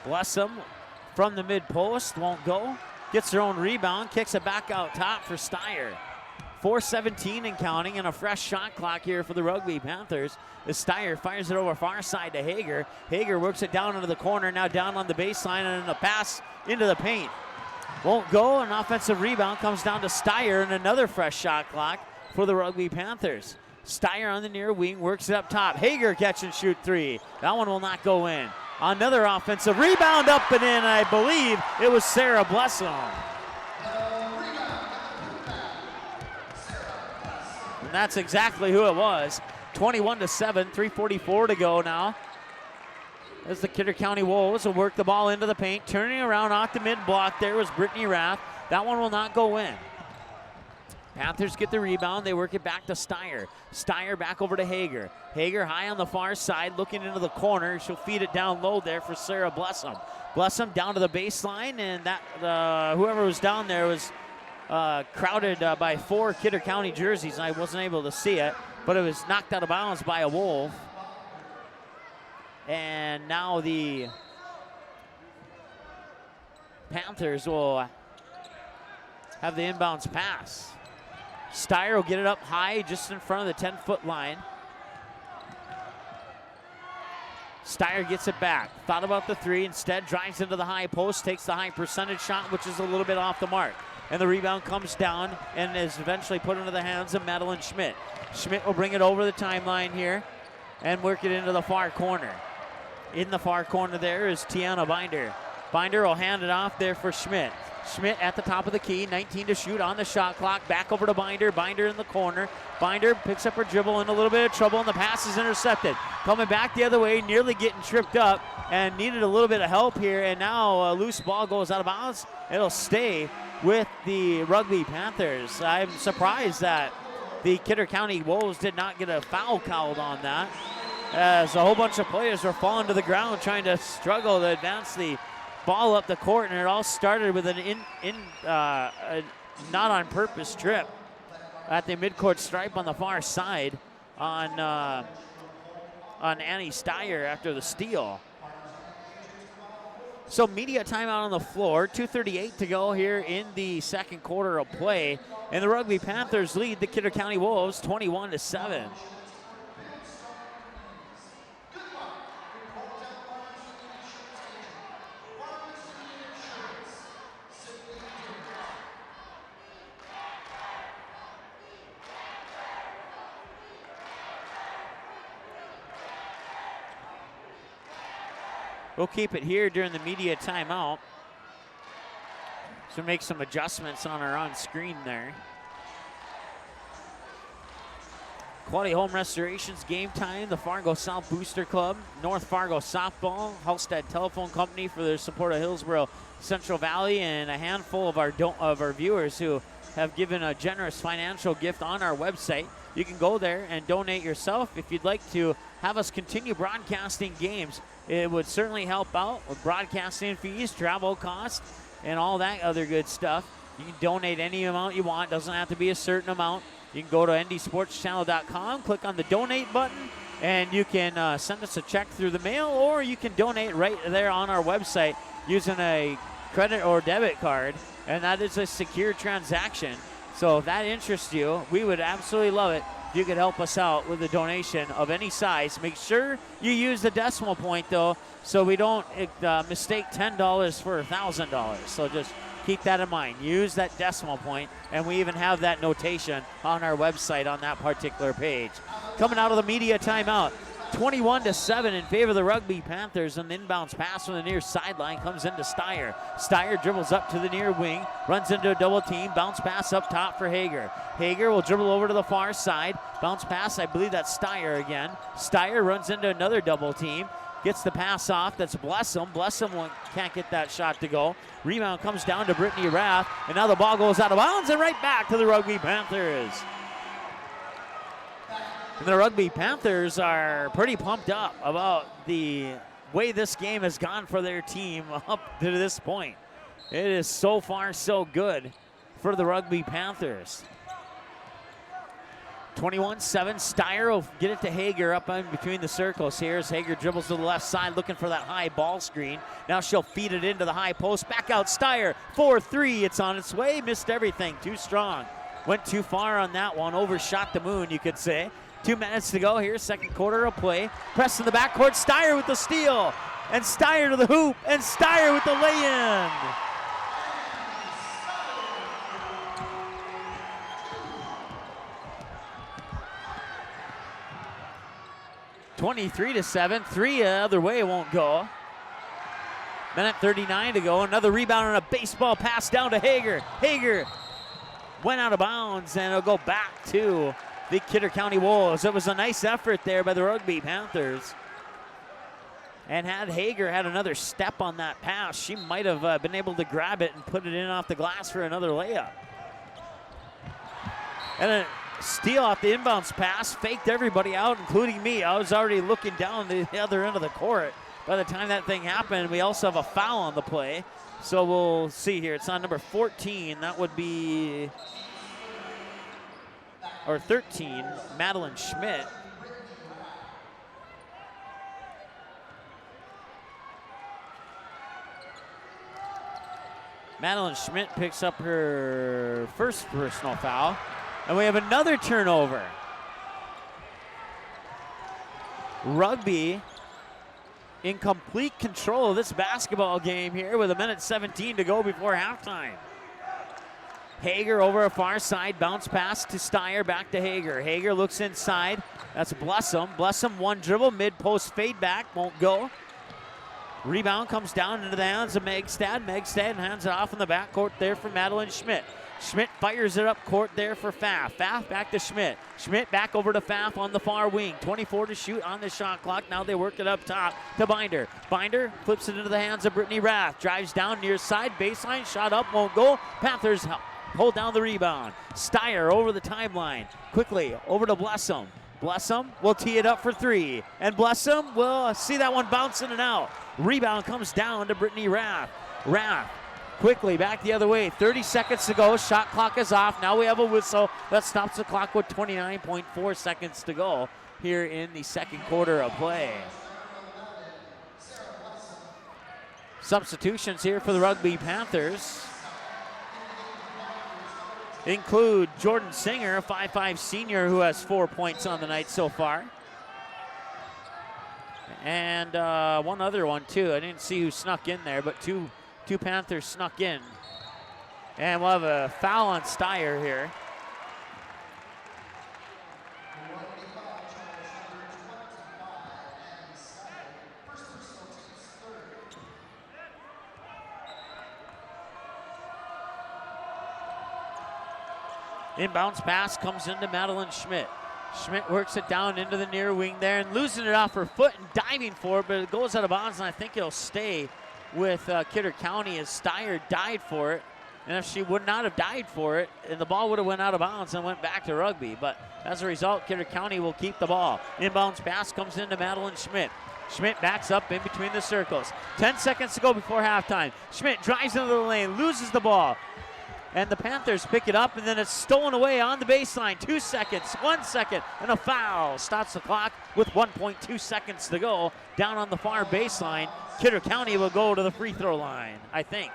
Blessum from the mid post, won't go. Gets their own rebound, kicks it back out top for Steyer. 4:17 and counting, and a fresh shot clock here for the Rugby Panthers. As Steyer fires it over far side to Hager. Hager works it down into the corner, now down on the baseline, and a pass into the paint. Won't go, an offensive rebound comes down to Steyer, and another fresh shot clock for the Rugby Panthers. Steyer on the near wing, works it up top. Hager catch and shoot three. That one will not go in. Another offensive rebound up and in. I believe it was Sarah Blessum. And that's exactly who it was. 21-7, 3:44 to go now. As the Kidder County Wolves will work the ball into the paint. Turning around off the mid block there was Brittany Rath. That one will not go in. Panthers get the rebound. They work it back to Steyer. Steyer back over to Hager. Hager high on the far side, looking into the corner. She'll feed it down low there for Sarah Blessum. Blessum down to the baseline, and that whoever was down there was crowded by 4 Kidder County jerseys, and I wasn't able to see it, but it was knocked out of bounds by a Wolf. And now the Panthers will have the inbounds pass. Steyer will get it up high just in front of the 10-foot line. Steyer gets it back. Thought about the three, instead drives into the high post, takes the high percentage shot, which is a little bit off the mark. And the rebound comes down and is eventually put into the hands of Madeline Schmidt. Schmidt will bring it over the timeline here and work it into the far corner. In the far corner there is Tiana Binder. Binder will hand it off there for Schmidt. Schmidt at the top of the key, 19 to shoot on the shot clock. Back over to Binder. Binder in the corner. Binder picks up her dribble in a little bit of trouble, and the pass is intercepted. Coming back the other way, nearly getting tripped up, and needed a little bit of help here. And now a loose ball goes out of bounds. It'll stay with the Rugby Panthers. I'm surprised that the Kidder County Wolves did not get a foul called on that, as a whole bunch of players were falling to the ground trying to struggle to advance the ball up the court, and it all started with a not on purpose trip at the midcourt stripe on the far side on Annie Steyer after the steal. So media timeout on the floor, 2:38 to go here in the second quarter of play, and the Rugby Panthers lead the Kidder County Wolves 21-7. We'll keep it here during the media timeout. So make some adjustments on our on-screen there. Quality Home Restorations game time. The Fargo South Booster Club, North Fargo Softball, Halstead Telephone Company for their support of Hillsborough Central Valley, and a handful of our viewers who have given a generous financial gift on our website. You can go there and donate yourself if you'd like to have us continue broadcasting games. It would certainly help out with broadcasting fees, travel costs, and all that other good stuff. You can donate any amount you want. Doesn't have to be a certain amount. You can go to ndsportschannel.com, click on the donate button, and you can send us a check through the mail, or you can donate right there on our website using a credit or debit card, and that is a secure transaction. So if that interests you, we would absolutely love it if you could help us out with a donation of any size. Make sure you use the decimal point, though, so we don't mistake $10 for $1,000. So just keep that in mind. Use that decimal point, and we even have that notation on our website on that particular page. Coming out of the media timeout, 21-7 in favor of the Rugby Panthers. An inbounds pass from the near sideline comes into Steyer. Steyer dribbles up to the near wing, runs into a double team, bounce pass up top for Hager. Hager will dribble over to the far side, bounce pass, I believe that's Steyer again. Steyer runs into another double team, gets the pass off, that's Blessum. Blessum can't get that shot to go. Rebound comes down to Brittany Rath, and now the ball goes out of bounds and right back to the Rugby Panthers. And the Rugby Panthers are pretty pumped up about the way this game has gone for their team up to this point. It is so far so good for the Rugby Panthers. 21-7, Steyer will get it to Hager up in between the circles here as Hager dribbles to the left side looking for that high ball screen. Now she'll feed it into the high post. Back out Steyer, 4-3, it's on its way, missed everything, too strong. Went too far on that one, overshot the moon, you could say. 2 minutes to go here, second quarter of play. Press in the backcourt, Steyer with the steal. And Steyer to the hoop, and Steyer with the lay-in. (23-7), 3 the other way, won't go. Minute 39 to go, another rebound and a baseball pass down to Hager. Hager went out of bounds, and it'll go back to the Kidder County Wolves. It was a nice effort there by the Rugby Panthers. And had Hager had another step on that pass, she might have been able to grab it and put it in off the glass for another layup. And a steal off the inbounds pass, faked everybody out, including me. I was already looking down the other end of the court by the time that thing happened. We also have a foul on the play. So we'll see here. It's on number 14. That would be... or 13, Madeline Schmidt. Madeline Schmidt picks up her first personal foul, and we have another turnover. Rugby in complete control of this basketball game here with 1:17 to go before halftime. Hager over a far side, bounce pass to Steyer, back to Hager. Hager looks inside, that's Blessum. Blessum one dribble, mid-post fade back, won't go. Rebound comes down into the hands of Megstad. Megstad hands it off in the backcourt there for Madeline Schmidt. Schmidt fires it up court there for Pfaff. Pfaff back to Schmidt. Schmidt back over to Pfaff on the far wing. 24 to shoot on the shot clock. Now they work it up top to Binder. Binder flips it into the hands of Brittany Rath. Drives down near side, baseline, shot up, won't go. Panthers hold down the rebound. Steyer over the timeline. Quickly over to Blessum. Blessum will tee it up for 3. And Blessum will see that one bouncing and out. Rebound comes down to Brittany Rath. Rath quickly back the other way. 30 seconds to go. Shot clock is off. Now we have a whistle that stops the clock with 29.4 seconds to go here in the second quarter of play. Substitutions here for the Rugby Panthers include Jordan Singer, a 5'5" senior who has 4 points on the night so far. And one other one too. I didn't see who snuck in there, but two Panthers snuck in. And we'll have a foul on Steyer here. Inbounds pass comes into Madeline Schmidt. Schmidt works it down into the near wing there and losing it off her foot and diving for it, but it goes out of bounds, and I think it'll stay with Kidder County as Steyer died for it. And if she would not have died for it, and the ball would have went out of bounds and went back to Rugby. But as a result, Kidder County will keep the ball. Inbounds pass comes into Madeline Schmidt. Schmidt backs up in between the circles. 10 seconds to go before halftime. Schmidt drives into the lane, loses the ball. And the Panthers pick it up, and then it's stolen away on the baseline. 2 seconds, 1 second, and a foul. Stops the clock with 1.2 seconds to go. Down on the far baseline, Kidder County will go to the free throw line, I think.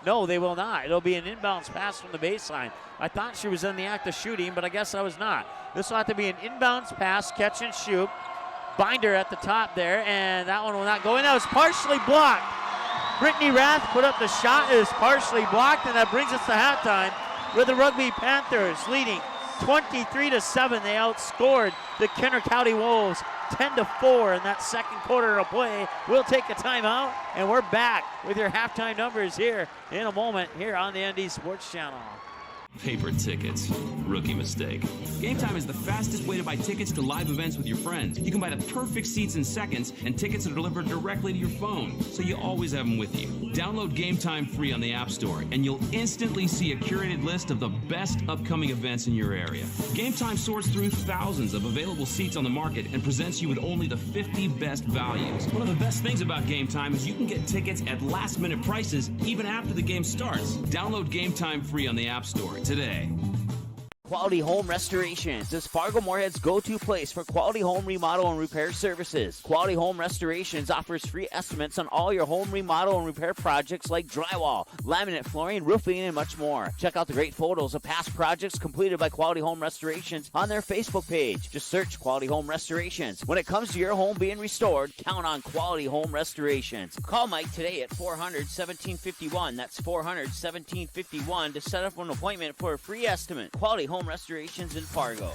No, they will not. It'll be an inbounds pass from the baseline. I thought she was in the act of shooting, but I guess I was not. This will have to be an inbounds pass, catch and shoot. Binder at the top there, and that one will not go in. That was partially blocked Brittany Rath put up the shot. It is partially blocked, and that brings us to halftime with the Rugby Panthers leading 23-7. They outscored the Kenner County Wolves 10-4 in that second quarter of play. We'll take a timeout, and we're back with your halftime numbers here in a moment here on the ND Sports Channel. Paper tickets. Rookie mistake. Game Time is the fastest way to buy tickets to live events with your friends. You can buy the perfect seats in seconds, and tickets are delivered directly to your phone, so you always have them with you. Download Game Time free on the App Store, and you'll instantly see a curated list of the best upcoming events in your area. Game Time sorts through thousands of available seats on the market and presents you with only the 50 best values. One of the best things about Game Time is you can get tickets at last-minute prices even after the game starts. Download Game Time free on the App Store today. Quality Home Restorations is Fargo Moorhead's go-to place for quality home remodel and repair services. Quality Home Restorations offers free estimates on all your home remodel and repair projects like drywall, laminate flooring, roofing, and much more. Check out the great photos of past projects completed by Quality Home Restorations on their Facebook page. Just search Quality Home Restorations. When it comes to your home being restored, count on Quality Home Restorations. Call Mike today at 400-1751. That's 400-1751 to set up an appointment for a free estimate. Quality Home Restorations in Fargo.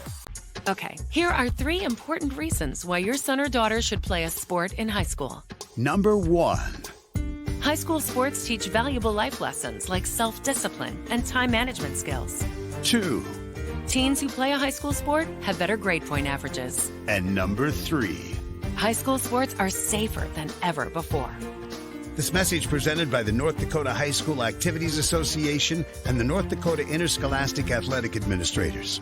Okay, here are 3 important reasons why your son or daughter should play a sport in high school. Number 1. High school sports teach valuable life lessons like self-discipline and time management skills. 2. Teens who play a high school sport have better grade point averages. And number 3. High school sports are safer than ever before. This message presented by the North Dakota High School Activities Association and the North Dakota Interscholastic Athletic Administrators.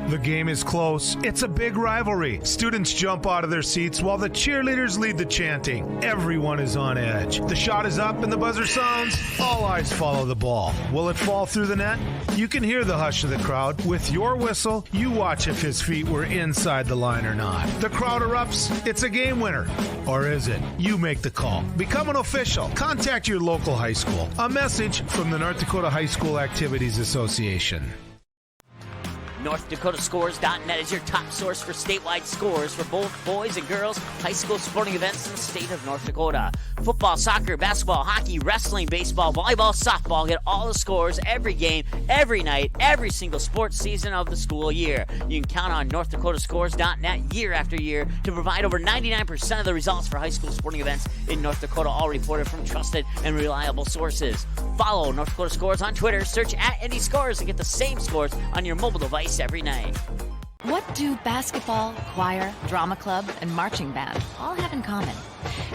The game is close. It's a big rivalry. Students jump out of their seats while the cheerleaders lead the chanting. Everyone is on edge. The shot is up and the buzzer sounds. All eyes follow the ball. Will it fall through the net? You can hear the hush of the crowd. With your whistle, you watch if his feet were inside the line or not. The crowd erupts. It's a game winner. Or is it? You make the call. Become an official. Contact your local high school. A message from the North Dakota High School Activities Association. NorthDakotaScores.net is your top source for statewide scores for both boys and girls high school sporting events in the state of North Dakota. Football, soccer, basketball, hockey, wrestling, baseball, volleyball, softball. Get all the scores, every game, every night, every single sports season of the school year. You can count on NorthDakotaScores.net year after year to provide over 99% of the results for high school sporting events in North Dakota, all reported from trusted and reliable sources. Follow North Dakota Scores on Twitter, search @NDScores, and get the same scores on your mobile device every night. What do basketball, choir, drama club, and marching band all have in common?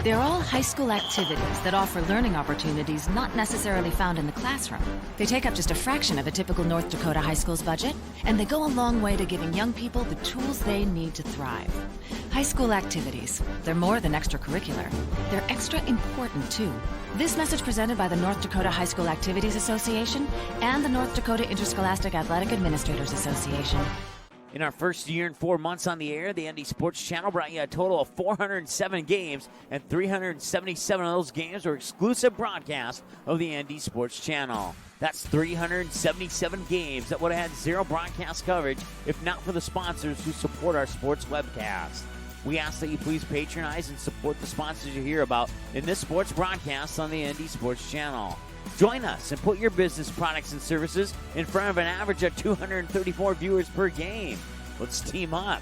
They're all high school activities that offer learning opportunities not necessarily found in the classroom. They take up just a fraction of a typical North Dakota high school's budget, and they go a long way to giving young people the tools they need to thrive. High school activities, they're more than extracurricular. They're extra important, too. This message presented by the North Dakota High School Activities Association and the North Dakota Interscholastic Athletic Administrators Association. In our first year and 4 months on the air, the ND Sports Channel brought you a total of 407 games, and 377 of those games were exclusive broadcasts of the ND Sports Channel. That's 377 games that would have had zero broadcast coverage if not for the sponsors who support our sports webcast. We ask that you please patronize and support the sponsors you hear about in this sports broadcast on the ND Sports Channel. Join us and put your business products and services in front of an average of 234 viewers per game. Let's team up.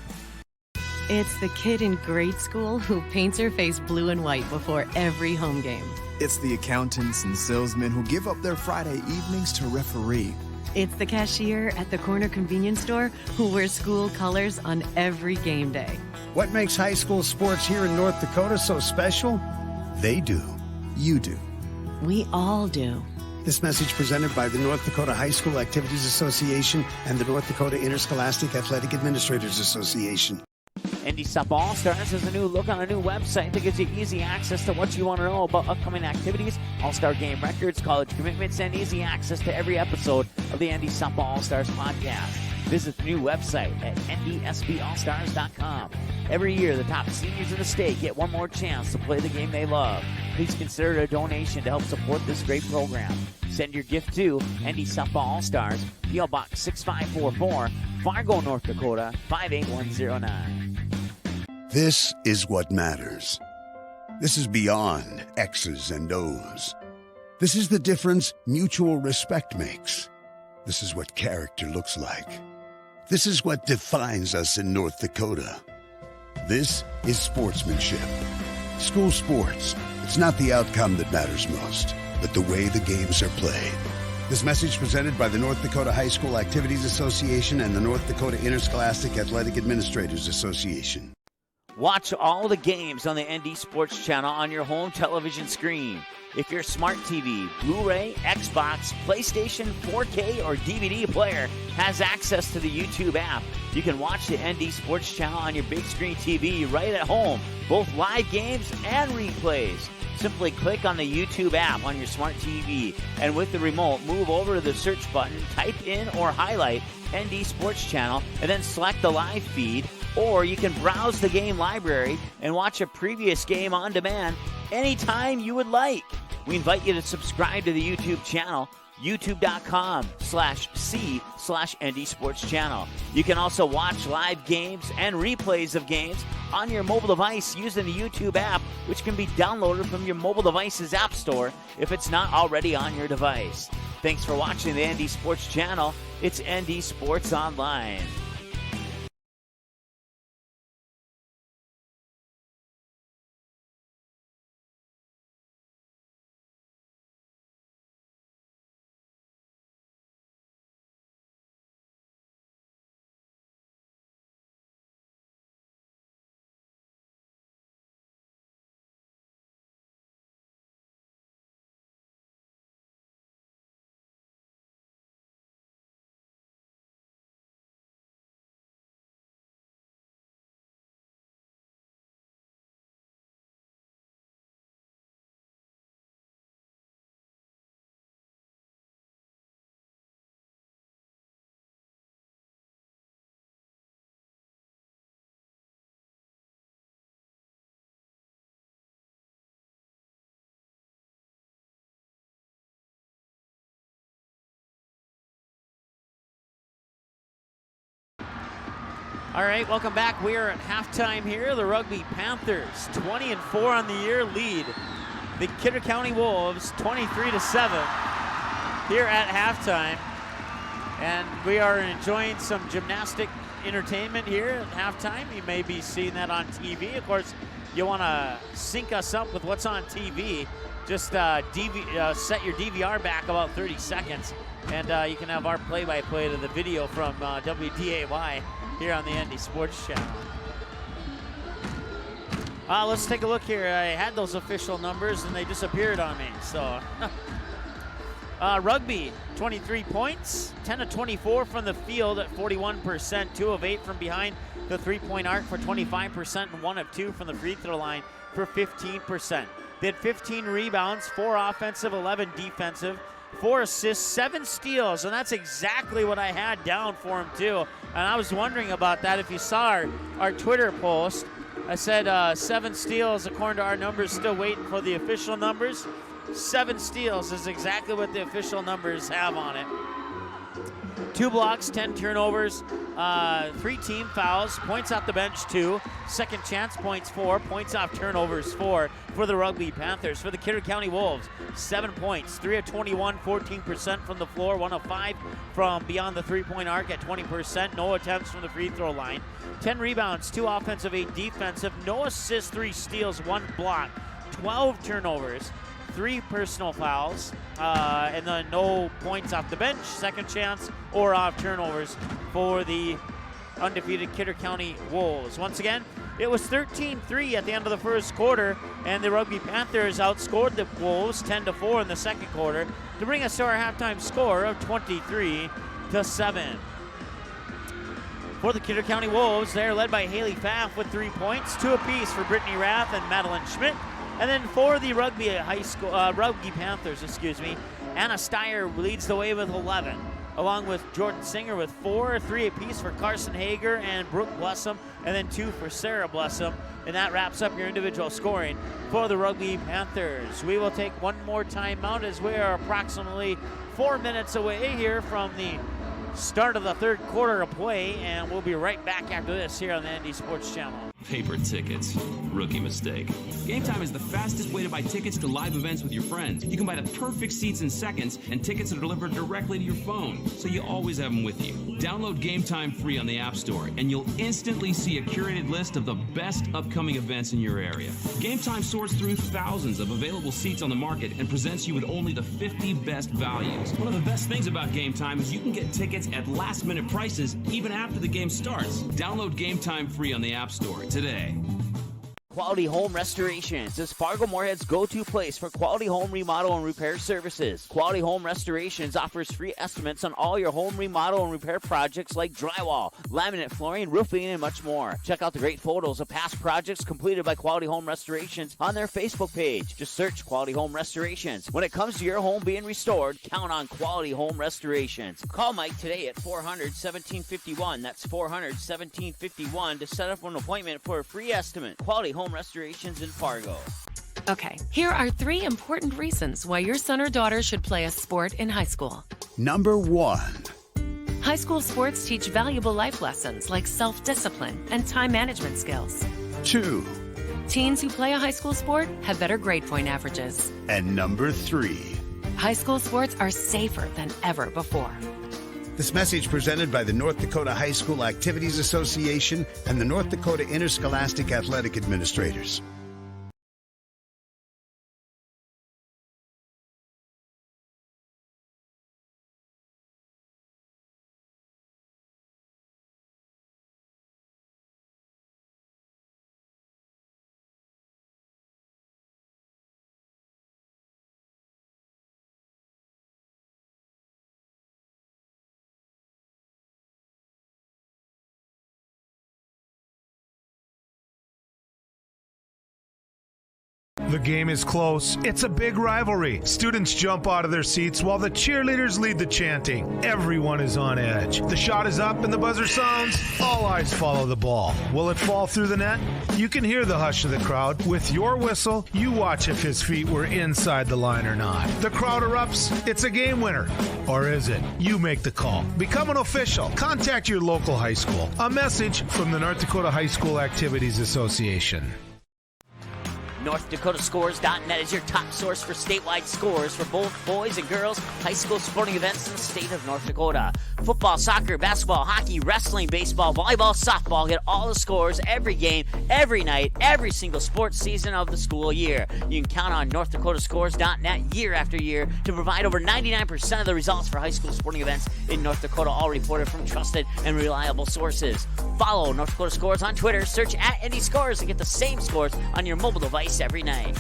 It's the kid in grade school who paints her face blue and white before every home game. It's the accountants and salesmen who give up their Friday evenings to referee. It's the cashier at the corner convenience store who wears school colors on every game day. What makes high school sports here in North Dakota so special? They do. You do. We all do. This message presented by the North Dakota High School Activities Association and the North Dakota Interscholastic Athletic Administrators Association. ND Sup All-Stars has a new look on a new website that gives you easy access to what you want to know about upcoming activities, All-Star game records, college commitments, and easy access to every episode of the ND Sup All-Stars podcast. Visit the new website at ndsballstars.com. Every year, the top seniors in the state get one more chance to play the game they love. Please consider a donation to help support this great program. Send your gift to ND Sup All-Stars, P.O. Box 6544, Fargo, North Dakota, 58109. This is what matters. This is beyond X's and O's. This is the difference mutual respect makes. This is what character looks like. This is what defines us in North Dakota. This is sportsmanship. School sports. It's not the outcome that matters most, but the way the games are played. This message presented by the North Dakota High School Activities Association and the North Dakota Interscholastic Athletic Administrators Association. Watch all the games on the ND Sports Channel on your home television screen. If your smart TV, Blu-ray, Xbox, PlayStation, 4K, or DVD player has access to the YouTube app, you can watch the ND Sports Channel on your big screen TV right at home, both live games and replays. Simply click on the YouTube app on your smart TV, and with the remote, move over to the search button, type in or highlight ND Sports Channel, and then select the live feed, or you can browse the game library and watch a previous game on demand anytime you would like. We invite you to subscribe to the YouTube channel, youtube.com/c/ND Sports Channel. You can also watch live games and replays of games on your mobile device using the YouTube app, which can be downloaded from your mobile device's app store if it's not already on your device. Thanks for watching the ND Sports Channel. It's ND Sports Online. All right, welcome back. We are at halftime here. The Rugby Panthers, 20-4 on the year, lead the Kidder County Wolves 23-7 here at halftime. And we are enjoying some gymnastic entertainment here at halftime. You may be seeing that on TV. Of course, you want to sync us up with what's on TV. Just set your DVR back about 30 seconds, and you can have our play-by-play to the video from WDAY here on the ND Sports Channel. Let's take a look here. I had those official numbers and they disappeared on me. So, Rugby, 23 points, 10 of 24 from the field at 41%, 2 of 8 from behind the three-point arc for 25%, and 1 of 2 from the free throw line for 15%. They had 15 rebounds, 4 offensive, 11 defensive, 4 assists, 7 steals, and that's exactly what I had down for him too. And I was wondering about that. If you saw our Twitter post, I said 7 steals according to our numbers, still waiting for the official numbers. 7 steals is exactly what the official numbers have on it. 2 blocks, 10 turnovers, 3 team fouls, points off the bench 2, second chance points 4, points off turnovers 4 for the Rugby Panthers. For the Kidder County Wolves, 7 points, 3 of 21, 14% from the floor, 1 of 5 from beyond the three-point arc at 20%, no attempts from the free throw line, 10 rebounds, 2 offensive, 8 defensive, no assists, 3 steals, 1 block, 12 turnovers, 3 personal fouls, and then no points off the bench, second chance, or off turnovers for the undefeated Kidder County Wolves. Once again, it was 13-3 at the end of the first quarter, and the Rugby Panthers outscored the Wolves 10-4 in the second quarter to bring us to our halftime score of 23-7. For the Kidder County Wolves, they're led by Haley Pfaff with 3 points, 2 apiece for Brittany Rath and Madeline Schmidt. And then for the Rugby Panthers, Anna Steyer leads the way with 11, along with Jordan Singer with 4, 3 apiece for Carson Hager and Brooke Blessum, and then 2 for Sarah Blessum. And that wraps up your individual scoring for the Rugby Panthers. We will take one more timeout as we are approximately 4 minutes away here from the start of the third quarter of play, and we'll be right back after this here on the ND Sports Channel. Paper tickets. Rookie mistake. Game Time is the fastest way to buy tickets to live events with your friends. You can buy the perfect seats in seconds, and tickets are delivered directly to your phone, so you always have them with you. Download Game Time free on the App Store, and you'll instantly see a curated list of the best upcoming events in your area. Game Time sorts through thousands of available seats on the market and presents you with only the 50 best values. One of the best things about Game Time is you can get tickets at last-minute prices even after the game starts. Download Game Time free on the App Store today. Quality Home Restorations is Fargo Moorhead's go-to place for quality home remodel and repair services. Quality Home Restorations offers free estimates on all your home remodel and repair projects like drywall, laminate flooring, roofing, and much more. Check out the great photos of past projects completed by Quality Home Restorations on their Facebook page. Just search Quality Home Restorations. When it comes to your home being restored, count on Quality Home Restorations. Call Mike today at 400-1751. That's 400-1751 to set up an appointment for a free estimate. Quality Home Restorations in Fargo. Okay, here are 3 important reasons why your son or daughter should play a sport in high school. Number 1. High school sports teach valuable life lessons like self-discipline and time management skills. 2. Teens who play a high school sport have better grade point averages. And number 3. High school sports are safer than ever before. This message presented by the North Dakota High School Activities Association and the North Dakota Interscholastic Athletic Administrators. The game is close. It's a big rivalry. Students jump out of their seats while the cheerleaders lead the chanting. Everyone is on edge. The shot is up and the buzzer sounds. All eyes follow the ball. Will it fall through the net? You can hear the hush of the crowd. With your whistle, you watch if his feet were inside the line or not. The crowd erupts. It's a game winner. Or is it? You make the call. Become an official. Contact your local high school. A message from the North Dakota High School Activities Association. NorthDakotaScores.net is your top source for statewide scores for both boys and girls high school sporting events in the state of North Dakota. Football, soccer, basketball, hockey, wrestling, baseball, volleyball, softball. Get all the scores every game, every night, every single sports season of the school year. You can count on NorthDakotaScores.net year after year to provide over 99% of the results for high school sporting events in North Dakota, all reported from trusted and reliable sources. Follow North Dakota Scores on Twitter. Search @NDScores to get the same scores on your mobile device every night.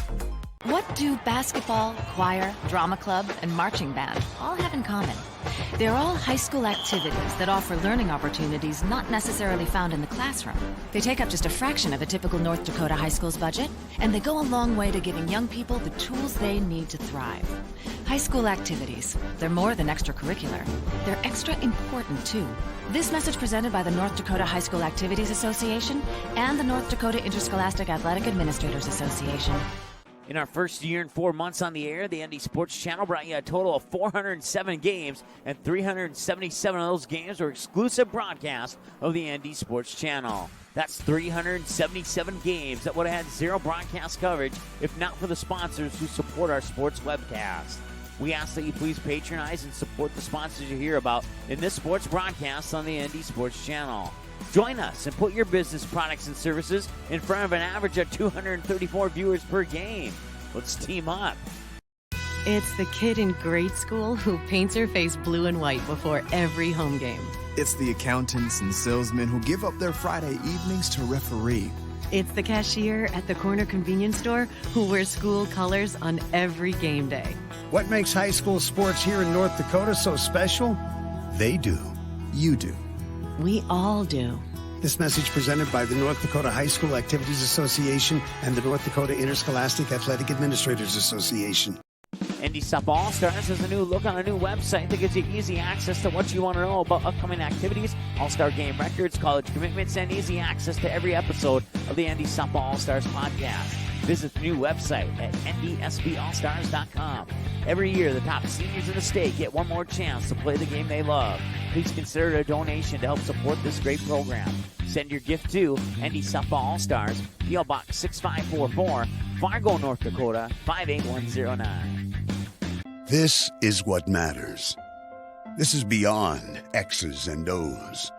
What do basketball, choir, drama club, and marching band all have in common? They're all high school activities that offer learning opportunities not necessarily found in the classroom. They take up just a fraction of a typical North Dakota high school's budget, and they go a long way to giving young people the tools they need to thrive. High school activities, they're more than extracurricular. They're extra important, too. This message presented by the North Dakota High School Activities Association and the North Dakota Interscholastic Athletic Administrators Association. In our first year and 4 months on the air, the ND Sports Channel brought you a total of 407 games, and 377 of those games were exclusive broadcasts of the ND Sports Channel. That's 377 games that would have had zero broadcast coverage if not for the sponsors who support our sports webcast. We ask that you please patronize and support the sponsors you hear about in this sports broadcast on the ND Sports Channel. Join us and put your business products and services in front of an average of 234 viewers per game. Let's team up. It's the kid in grade school who paints her face blue and white before every home game. It's the accountants and salesmen who give up their Friday evenings to referee. It's the cashier at the corner convenience store who wears school colors on every game day. What makes high school sports here in North Dakota so special? They do. You do. We all do. This message presented by the North Dakota High School Activities Association and the North Dakota Interscholastic Athletic Administrators Association. ND Softball All-Stars has a new look on a new website that gives you easy access to what you want to know about upcoming activities, All-Star game records, college commitments, and easy access to every episode of the ND Softball All-Stars podcast. Visit the new website at ndsballstars.com. Every year, the top seniors in the state get one more chance to play the game they love. Please consider a donation to help support this great program. Send your gift to ND Softball All-Stars, P.O. Box 6544, Fargo, North Dakota, 58109. This is what matters. This is beyond X's and O's.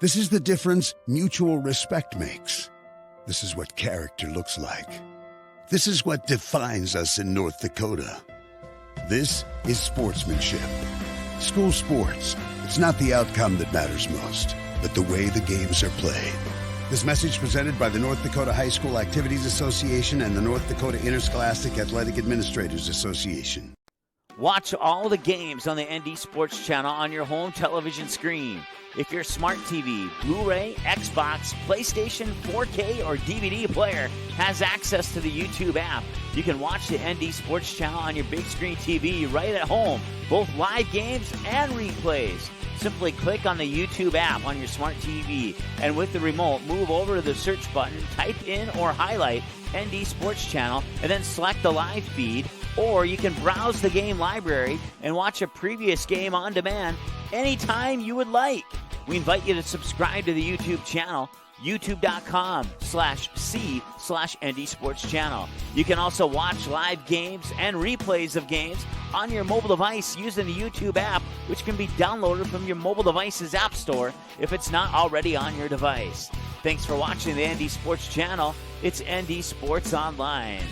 This is the difference mutual respect makes. This is what character looks like. This is what defines us in North Dakota. This is sportsmanship. School sports, it's not the outcome that matters most, but the way the games are played. This message presented by the North Dakota High School Activities Association and the North Dakota Interscholastic Athletic Administrators Association. Watch all the games on the ND Sports Channel on your home television screen. If your smart TV, Blu-ray, Xbox, PlayStation, 4K, or DVD player has access to the YouTube app, you can watch the ND Sports Channel on your big screen TV right at home, both live games and replays. Simply click on the YouTube app on your smart TV, and with the remote, move over to the search button, type in or highlight ND Sports Channel, and then select the live feed, or you can browse the game library and watch a previous game on demand anytime you would like. We invite you to subscribe to the YouTube channel, youtube.com/c/ND Sports Channel. You can also watch live games and replays of games on your mobile device using the YouTube app, which can be downloaded from your mobile device's app store if it's not already on your device. Thanks for watching the ND Sports Channel. It's ND Sports Online.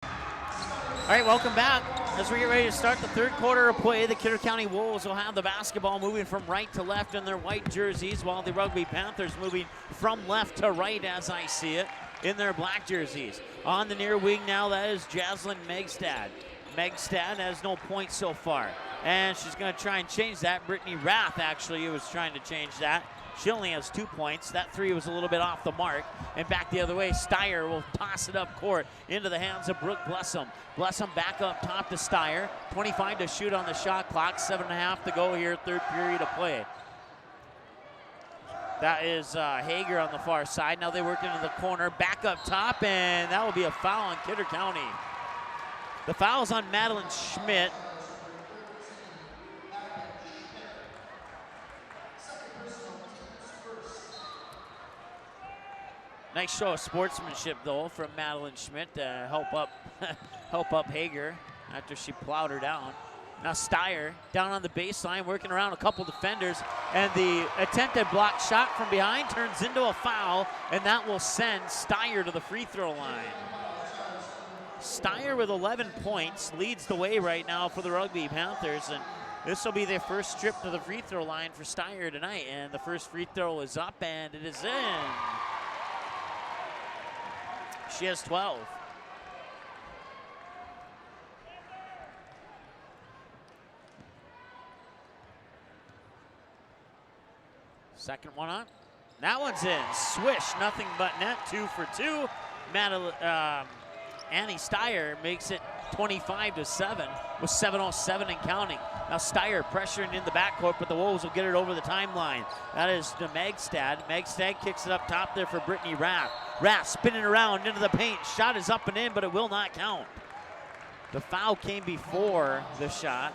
All right, welcome back. As we get ready to start the third quarter of play, the Kidder County Wolves will have the basketball moving from right to left in their white jerseys, while the Rugby Panthers moving from left to right, as I see it, in their black jerseys. On the near wing now, that is Jaslyn Megstad. Megstad has no points so far, and she's going to try and change that. Brittany Rath actually was trying to change that. She only has 2 points. That three was a little bit off the mark. And back the other way, Steyer will toss it up court into the hands of Brooke Blessum. Blessum back up top to Steyer. 25 to shoot on the shot clock. 7.5 to go here, third period of play. That is Hager on the far side. Now they work into the corner. Back up top, and that will be a foul on Kidder County. The foul's on Madeline Schmidt. Nice show of sportsmanship, though, from Madeline Schmidt to help up Hager after she plowed her down. Now Steyer down on the baseline, working around a couple defenders, and the attempted block shot from behind turns into a foul, and that will send Steyer to the free throw line. Steyer with 11 points leads the way right now for the Rugby Panthers, and this will be their first trip to the free throw line for Steyer tonight, and the first free throw is up, and it is in. She has 12. Second one on. That one's in. Swish, nothing but net, 2 for 2. Annie Steyer makes it 25-7 with 7:07 and counting. Now Steyer pressuring in the backcourt, but the Wolves will get it over the timeline. That is to Megstad. Megstad kicks it up top there for Brittany Rath. Rath spinning around into the paint. Shot is up and in, but it will not count. The foul came before the shot.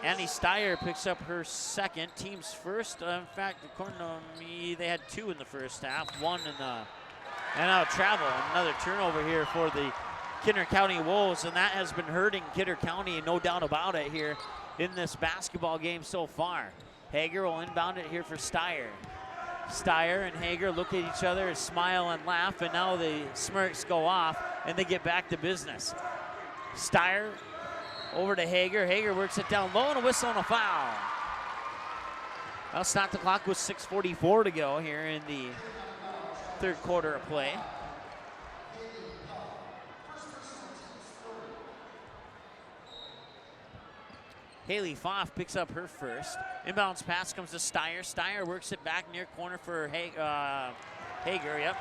Annie Steyer picks up her second, team's first. In fact, according to me, they had 2 in the first half, 1 in the, and now travel. Another turnover here for the Kidder County Wolves, and that has been hurting Kidder County, no doubt about it, here in this basketball game so far. Hager will inbound it here for Steyer. Steyer and Hager look at each other, smile and laugh, and now the smirks go off, and they get back to business. Steyer over to Hager. Hager works it down low, and a whistle and a foul. Well, stop the clock with 6:44 to go here in the third quarter of play. Haley Foff picks up her first. Inbounds pass comes to Steyer. Steyer works it back near corner for Hager, yep.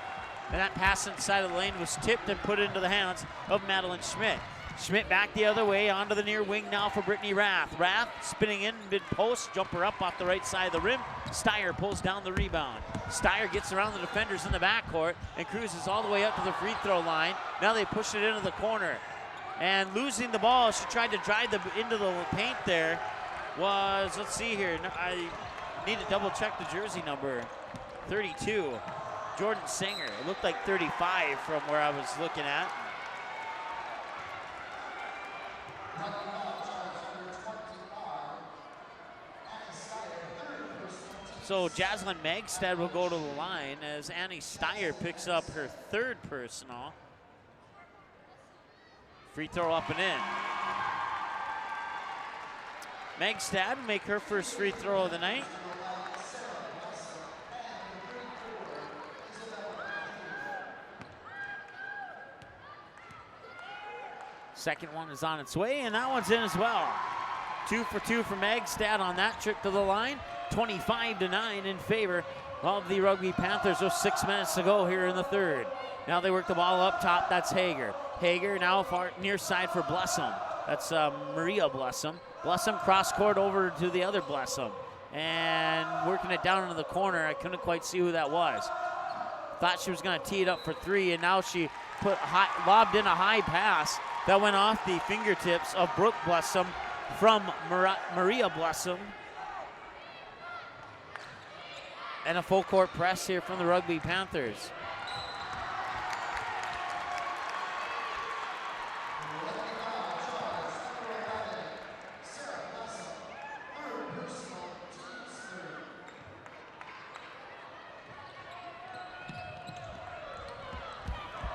And that pass inside of the lane was tipped and put into the hands of Madeline Schmidt. Schmidt back the other way onto the near wing now for Brittany Rath. Rath spinning in mid-post, jumper up off the right side of the rim. Steyer pulls down the rebound. Steyer gets around the defenders in the backcourt and cruises all the way up to the free throw line. Now they push it into the corner. And losing the ball, she tried to drive into the paint there, was, let's see here, I need to double check the jersey number, 32, Jordan Singer. It looked like 35 from where I was looking at. So Jaslyn Megstad will go to the line as Annie Steyer picks up her third personal. Free throw up and in. Megstad will make her first free throw of the night. Second one is on its way, and that one's in as well. 2 for 2 for Megstad on that trip to the line. 25-9 in favor of the Rugby Panthers. There's 6 minutes to go here in the third. Now they work the ball up top. That's Hager. Hager now far near side for Blessum. That's Maria Blessum. Blessum cross court over to the other Blessum. And working it down into the corner. I couldn't quite see who that was. Thought she was going to tee it up for 3, and now she lobbed in a high pass that went off the fingertips of Brooke Blessum from Maria Blessum. And a full court press here from the Rugby Panthers.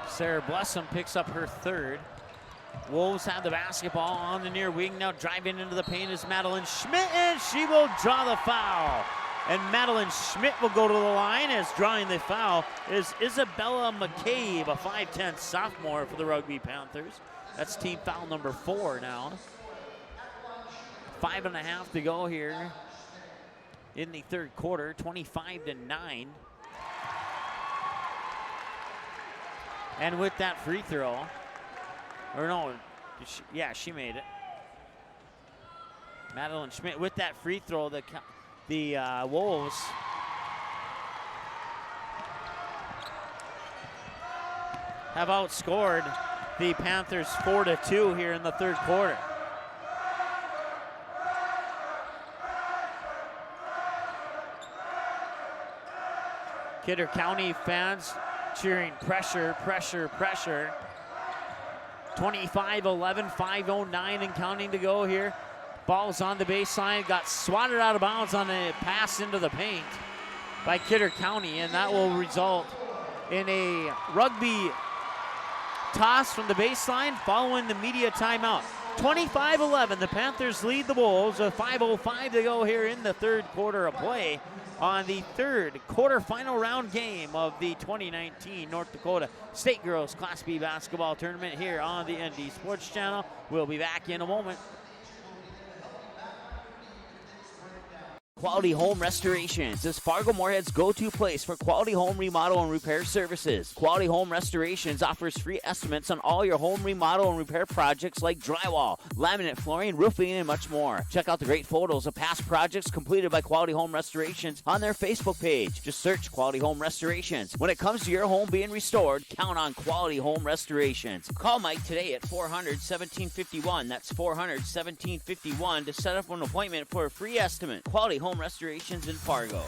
Sarah Blessum picks up her third. Wolves have the basketball on the near wing. Now driving into the paint is Madeline Schmidt, and she will draw the foul. And Madeline Schmidt will go to the line as drawing the foul is Isabella McCabe, a 5'10 sophomore for the Rugby Panthers. That's team foul number 4 now. 5.5 to go here in the third quarter, 25-9. And with that free throw, or no, she made it. Madeline Schmidt with that free throw, the Wolves have outscored the Panthers 4-2 here in the third quarter. Kidder County fans cheering pressure, pressure, pressure. 25-11, 5:09 and counting to go here. Ball's on the baseline, got swatted out of bounds on a pass into the paint by Kidder County, and that will result in a Rugby toss from the baseline following the media timeout. 25-11, the Panthers lead the Wolves with 5:05 to go here in the third quarter of play on the third quarterfinal round game of the 2019 North Dakota State Girls Class B basketball tournament here on the ND Sports Channel. We'll be back in a moment. Quality Home Restorations is Fargo-Moorhead's go-to place for quality home remodel and repair services. Quality Home Restorations offers free estimates on all your home remodel and repair projects like drywall, laminate flooring, roofing, and much more. Check out the great photos of past projects completed by Quality Home Restorations on their Facebook page. Just search Quality Home Restorations. When it comes to your home being restored, count on Quality Home Restorations. Call Mike today at 400-1751. That's 400-1751 to set up an appointment for a free estimate. Quality Home Restorations in Fargo.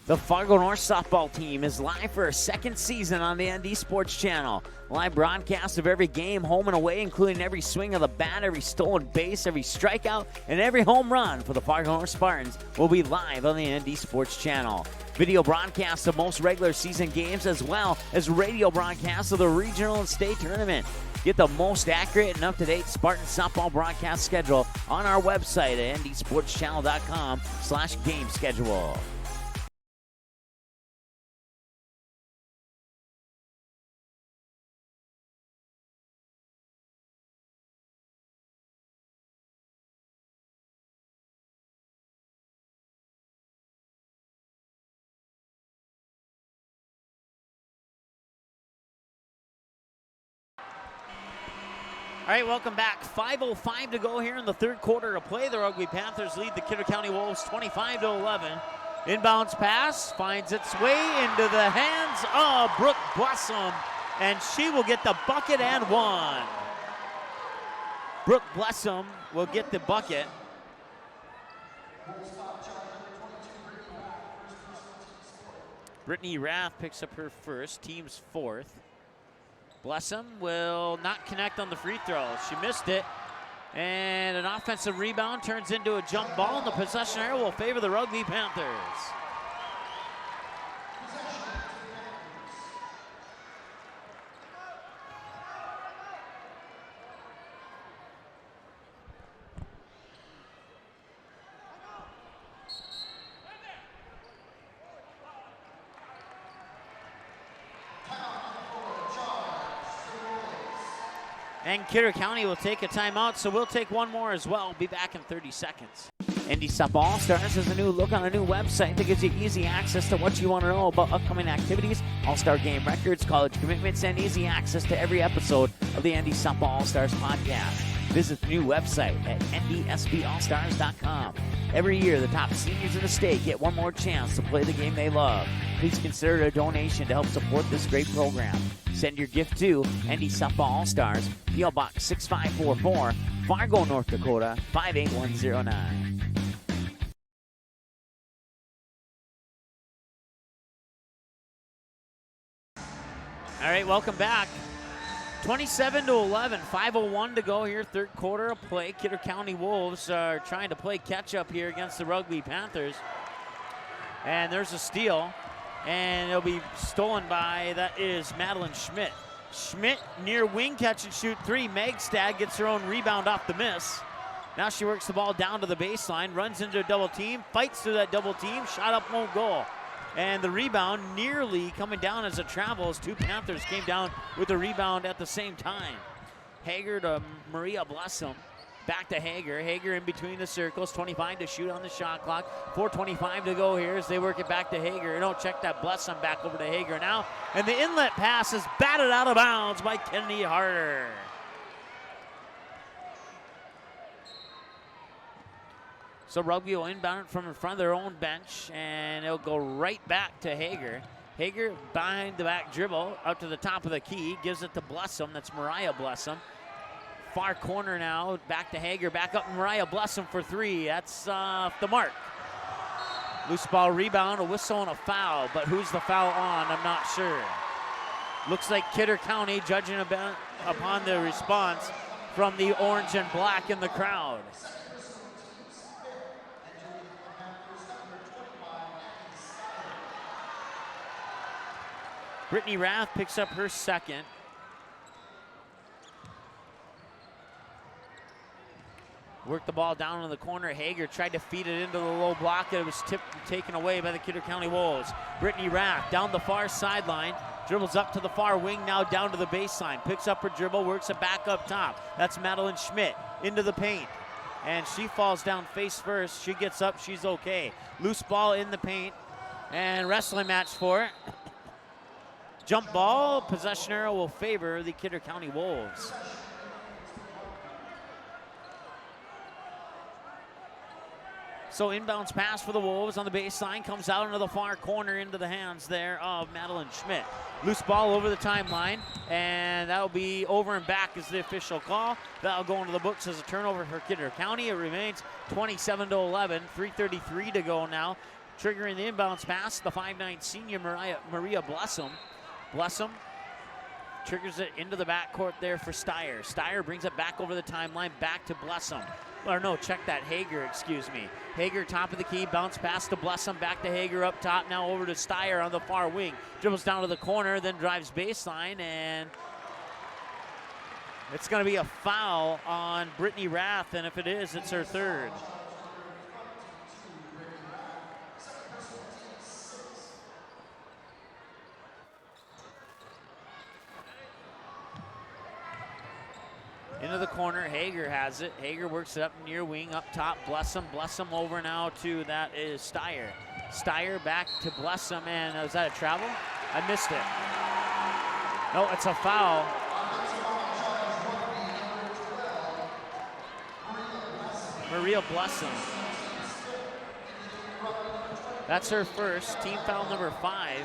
The Fargo North softball team is live for a second season on the ND Sports Channel. Live broadcast of every game, home and away, including every swing of the bat, every stolen base, every strikeout, and every home run for the Fargo North Spartans will be live on the ND Sports Channel. Video broadcasts of most regular season games as well as radio broadcasts of the regional and state tournament. Get the most accurate and up-to-date Spartan softball broadcast schedule on our website at ndsportschannel.com/game schedule. All right, welcome back. 5:05 to go here in the third quarter of play. The Rugby Panthers lead the Kidder County Wolves 25-11. Inbounds pass finds its way into the hands of Brooke Blessum, and she will get the bucket and one. Brooke Blessum will get the bucket. Brittany Rath picks up her first, team's fourth. Blessum will not connect on the free throw. She missed it. And an offensive rebound turns into a jump ball, and the possession arrow will favor the Rugby Panthers. And Kidder County will take a timeout, so we'll take one more as well. Be back in 30 seconds. NDSAA All-Stars is a new look on a new website that gives you easy access to what you want to know about upcoming activities, All-Star game records, college commitments, and easy access to every episode of the NDSAA All-Stars podcast. Visit the new website at ndsballstars.com. Every year, the top seniors in the state get one more chance to play the game they love. Please consider a donation to help support this great program. Send your gift to NDSAA All-Stars, P.O. Box 6544, Fargo, North Dakota, 58109. All right, welcome back. 27-11, 5:01 to go here, third quarter of play. Kidder County Wolves are trying to play catch-up here against the Rugby Panthers. And there's a steal, and it'll be stolen by, that is Madeline Schmidt. Schmidt near wing catch and shoot three. Megstad gets her own rebound off the miss. Now she works the ball down to the baseline, runs into a double team, fights through that double team, shot up, won't go. And the rebound nearly coming down as it travels. Two Panthers came down with the rebound at the same time. Hager to Maria Blessum. Back to Hager. Hager in between the circles. 25 to shoot on the shot clock. 4:25 to go here as they work it back to Hager. No, check that Blessum back over to Hager now. And the inlet pass is batted out of bounds by Kennedy Harder. So Rugby will inbound it from in front of their own bench, and it'll go right back to Hager. Hager behind the back dribble, up to the top of the key, gives it to Blessum. That's Mariah Blessum. Far corner now, back to Hager, back up Mariah Blessum for three. That's the mark. Loose ball rebound, a whistle and a foul, but who's the foul on? I'm not sure. Looks like Kidder County judging upon the response from the orange and black in the crowd. Brittany Rath picks up her second. Worked the ball down in the corner. Hager tried to feed it into the low block. It was tipped and taken away by the Kidder County Wolves. Brittany Rath down the far sideline. Dribbles up to the far wing, now down to the baseline. Picks up her dribble, works it back up top. That's Madeline Schmidt into the paint. And she falls down face first. She gets up, she's okay. Loose ball in the paint. And wrestling match for it. Jump ball, possession arrow will favor the Kidder County Wolves. So inbounds pass for the Wolves on the baseline, comes out into the far corner into the hands there of Madeline Schmidt. Loose ball over the timeline, and that'll be over and back is the official call. That'll go into the books as a turnover for Kidder County. It remains 27-11, 3:33 to go now. Triggering the inbounds pass, the 5'9" senior Maria Blessum. Blessum triggers it into the backcourt there for Steyer. Steyer brings it back over the timeline, back to Blessum. Or no, check that, Hager, excuse me. Hager top of the key, bounce pass to Blessum, back to Hager up top, now over to Steyer on the far wing. Dribbles down to the corner, then drives baseline, and it's gonna be a foul on Brittany Rath, and if it is, it's her third. Into the corner, Hager has it. Hager works it up near wing, up top, Blessum. Blessum over now to, that is Steyer. Steyer back to Blessum, and is that a travel? I missed it. No, it's a foul. Maria Blessing. That's her first, team foul number 5.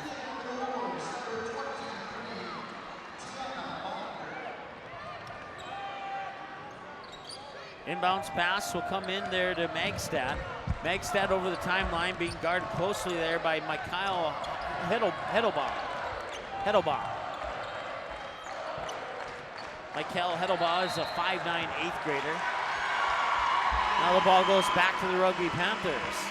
Inbounds pass will come in there to Magstad. Magstad over the timeline, being guarded closely there by Mikhail Hedelbaugh. Mikhail Hedelbaugh is a 5'9" 8th grader. Now the ball goes back to the Rugby Panthers.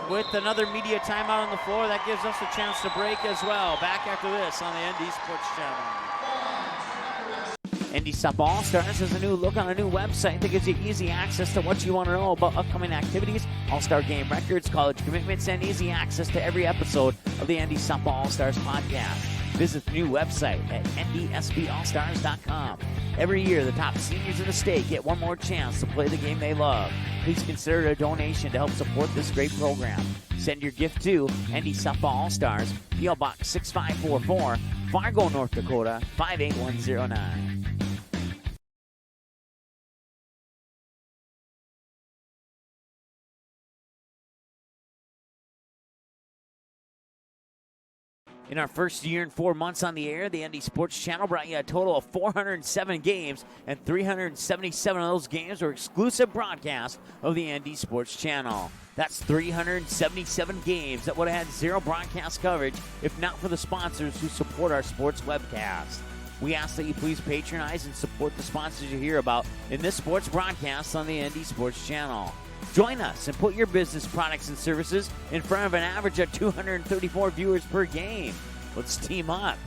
With another media timeout on the floor, that gives us a chance to break as well. Back after this on the ND Sports Channel. ND Sup All-Stars has a new look on a new website that gives you easy access to what you want to know about upcoming activities, All-Star game records, college commitments, and easy access to every episode of the ND Sup All-Stars podcast. Visit the new website at ndsballstars.com. Every year, the top seniors in the state get one more chance to play the game they love. Please consider a donation to help support this great program. Send your gift to ND Sup All-Stars, P.O. Box 6544, Fargo, North Dakota, 58109. In our first year and 4 months on the air, the ND Sports Channel brought you a total of 407 games, and 377 of those games were exclusive broadcasts of the ND Sports Channel. That's 377 games that would have had zero broadcast coverage if not for the sponsors who support our sports webcast. We ask that you please patronize and support the sponsors you hear about in this sports broadcast on the ND Sports Channel. Join us and put your business products and services in front of an average of 234 viewers per game. Let's team up.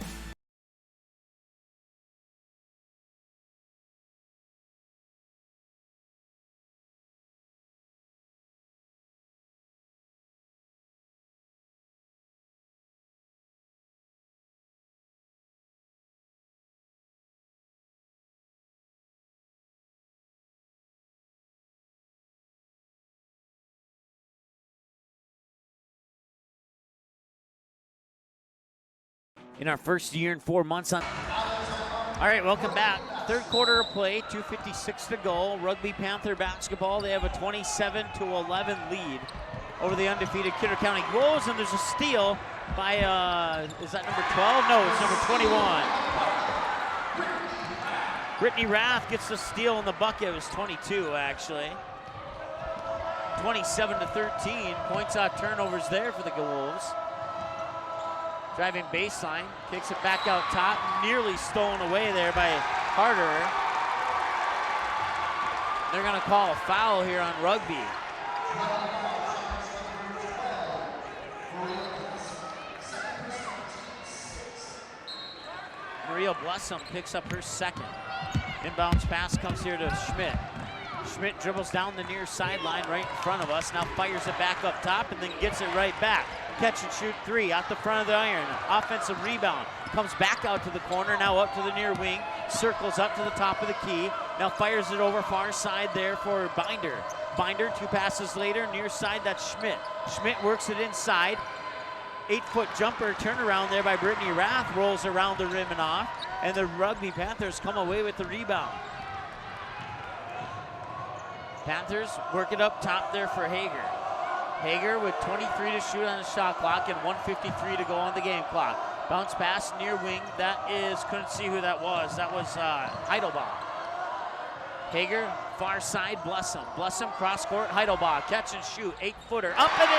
In our first year and 4 months on. All right, welcome back. Third quarter of play, 2:56 to go. Rugby Panther basketball, they have a 27-11 lead over the undefeated Kidder County Wolves, and there's a steal by, is that number 12? No, it's number 21. Brittany Rath gets the steal in the bucket. It was 22, actually. 27-13, points out turnovers there for the Wolves. Driving baseline, kicks it back out top, nearly stolen away there by Harder. They're gonna call a foul here on Rugby. Maria Blessum picks up her second. Inbounds pass comes here to Schmidt. Schmidt dribbles down the near sideline right in front of us, now fires it back up top and then gets it right back. Catch and shoot three out the front of the iron. Offensive rebound. Comes back out to the corner, now up to the near wing. Circles up to the top of the key. Now fires it over far side there for Binder. Binder, 2 passes later, near side, that's Schmidt. Schmidt works it inside. 8-foot jumper turnaround there by Brittany Rath. Rolls around the rim and off. And the Rugby Panthers come away with the rebound. Panthers work it up top there for Hager. Hager with 23 to shoot on the shot clock and 1:53 to go on the game clock. Bounce pass near wing. That is, couldn't see who that was. That was Heidelbaugh. Hager, far side, Blessum. Blessum, cross court, Heidelbaugh. Catch and shoot, 8-footer, up and in!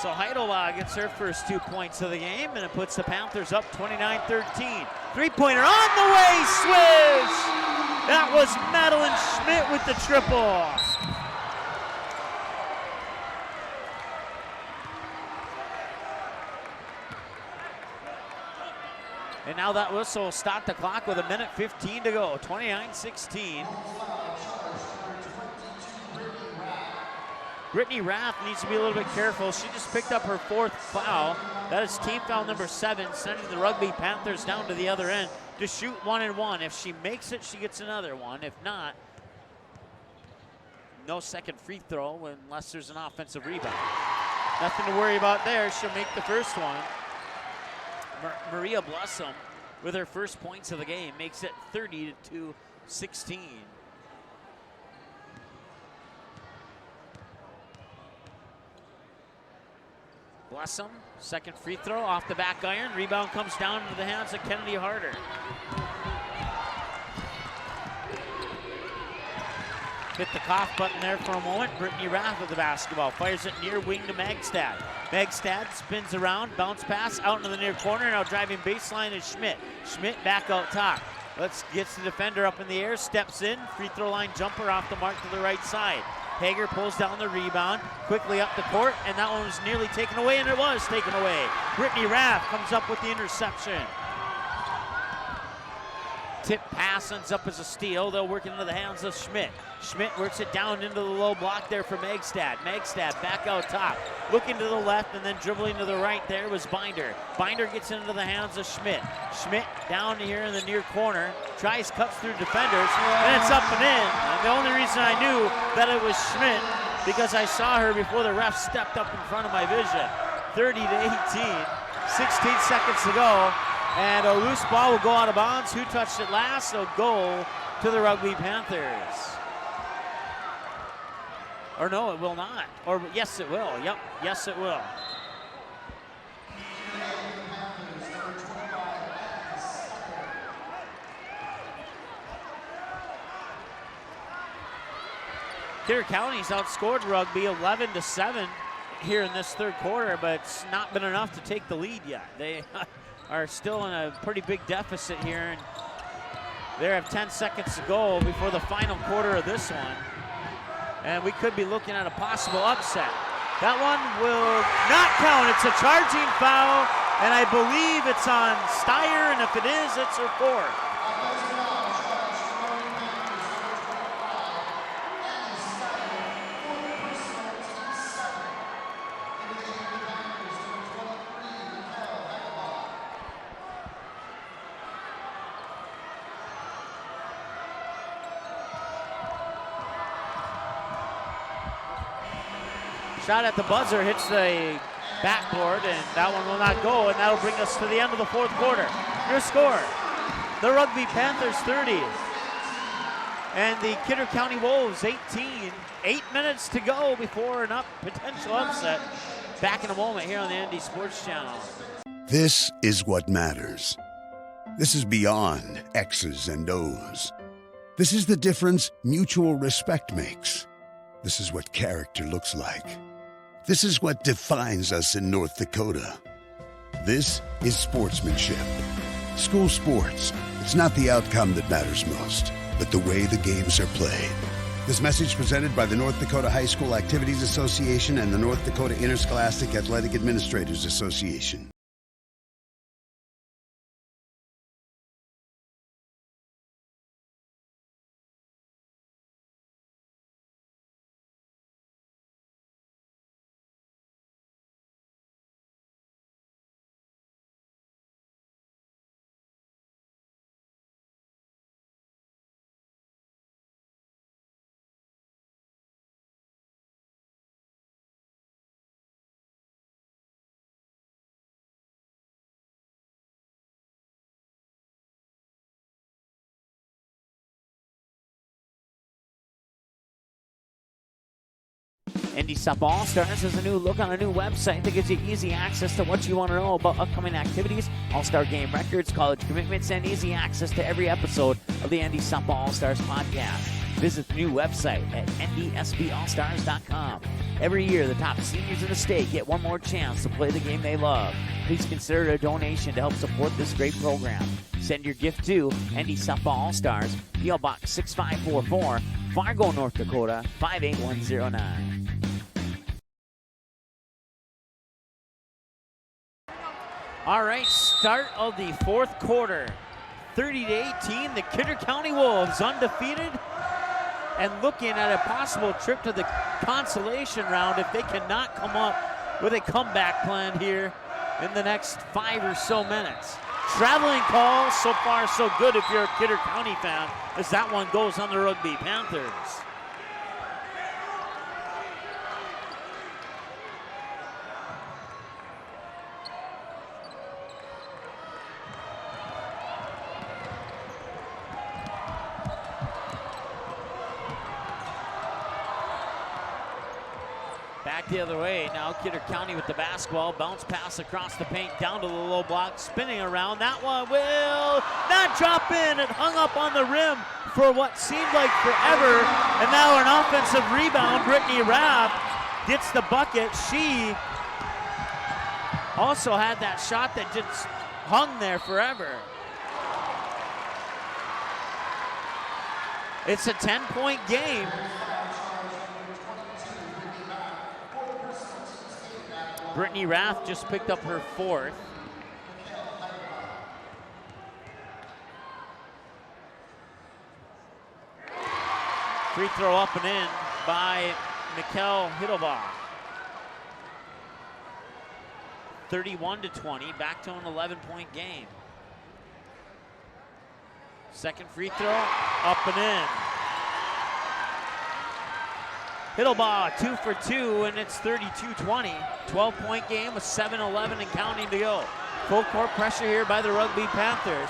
So Heidelbaugh gets her first 2 points of the game, and it puts the Panthers up 29-13. Three-pointer on the way, swish! That was Madeline Schmidt with the triple. And now that whistle will stop the clock with 1:15 to go, 29-16. Brittany Rath needs to be a little bit careful. She just picked up her 4th foul. That is team foul number 7, sending the Rugby Panthers down to the other end to shoot 1-1. If she makes it, she gets another one. If not, no second free throw unless there's an offensive rebound. Nothing to worry about there. She'll make the first one. Maria Blossom with her first points of the game makes it 30-16. Blossom, second free throw off the back iron. Rebound comes down into the hands of Kennedy Harder. Hit the cough button there for a moment. Brittany Rath with the basketball. Fires it near wing to Magstad. Magstad spins around, bounce pass out into the near corner. Now driving baseline is Schmidt. Schmidt back out top. Gets the defender up in the air, steps in. Free throw line jumper off the mark to the right side. Hager pulls down the rebound, quickly up the court, and that one was nearly taken away, and it was taken away. Brittany Rath comes up with the interception. Tip pass ends up as a steal. They'll work into the hands of Schmidt. Schmidt works it down into the low block there for Magstad. Magstad back out top. Looking to the left and then dribbling to the right there was Binder. Binder gets into the hands of Schmidt. Schmidt down here in the near corner. Tries, cuts through defenders, and it's up and in. And the only reason I knew that it was Schmidt because I saw her before the ref stepped up in front of my vision. 30-18, 16 seconds to go. And a loose ball will go out of bounds. Who touched it last? A goal to the Rugby Panthers. Or no, it will not. Or yes, it will. Yep, yes, it will. Kidder County's outscored Rugby 11-7 here in this third quarter, but it's not been enough to take the lead yet. They are still in a pretty big deficit here, and they have 10 seconds to go before the final quarter of this one. And we could be looking at a possible upset. That one will not count. It's a charging foul, and I believe it's on Steyer, and if it is, it's her fourth. Shot at the buzzer, hits the backboard, and that one will not go, and that'll bring us to the end of the fourth quarter. Your score, the Rugby Panthers 30, and the Kidder County Wolves 18. 8 minutes to go before a potential upset. Back in a moment here on the ND Sports Channel. This is what matters. This is beyond X's and O's. This is the difference mutual respect makes. This is what character looks like. This is what defines us in North Dakota. This is sportsmanship. School sports, it's not the outcome that matters most, but the way the games are played. This message presented by the North Dakota High School Activities Association and the North Dakota Interscholastic Athletic Administrators Association. NDSUP All-Stars has a new look on a new website that gives you easy access to what you want to know about upcoming activities, All-Star game records, college commitments, and easy access to every episode of the NDSUP All-Stars podcast. Visit the new website at ndsballstars.com. Every year, the top seniors in the state get one more chance to play the game they love. Please consider a donation to help support this great program. Send your gift to NDSUP All-Stars, P.O. Box 6544, Fargo, North Dakota, 58109. All right, start of the fourth quarter. 30-18, the Kidder County Wolves undefeated and looking at a possible trip to the consolation round if they cannot come up with a comeback plan here in the next 5 or so minutes. Traveling call, so far so good if you're a Kidder County fan, as that one goes on the Rugby Panthers. Back the other way. Now Kidder County with the basketball. Bounce pass across the paint down to the low block. Spinning around. That one will not drop in. It hung up on the rim for what seemed like forever. And now an offensive rebound. Brittany Rath gets the bucket. She also had that shot that just hung there forever. It's a 10-point game. Brittany Rath just picked up her 4th. Free throw up and in by Mikkel Hittelbaugh. 31-20, back to an 11-point game. Second free throw, up and in. Hittelbaugh 2 for 2, and it's 32-20. 12-point game with 7:11 and counting to go. Full court pressure here by the Rugby Panthers.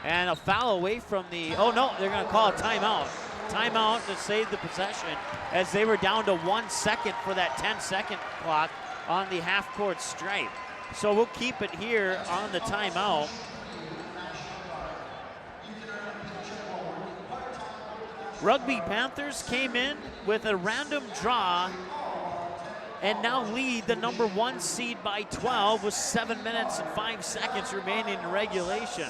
And a foul away from the, oh no, they're gonna call a timeout. Timeout to save the possession as they were down to 1 second for that 10-second clock on the half-court stripe. So we'll keep it here on the timeout. Rugby Panthers came in with a random draw and now lead the number 1 seed by 12 with 7 minutes and 5 seconds remaining in regulation.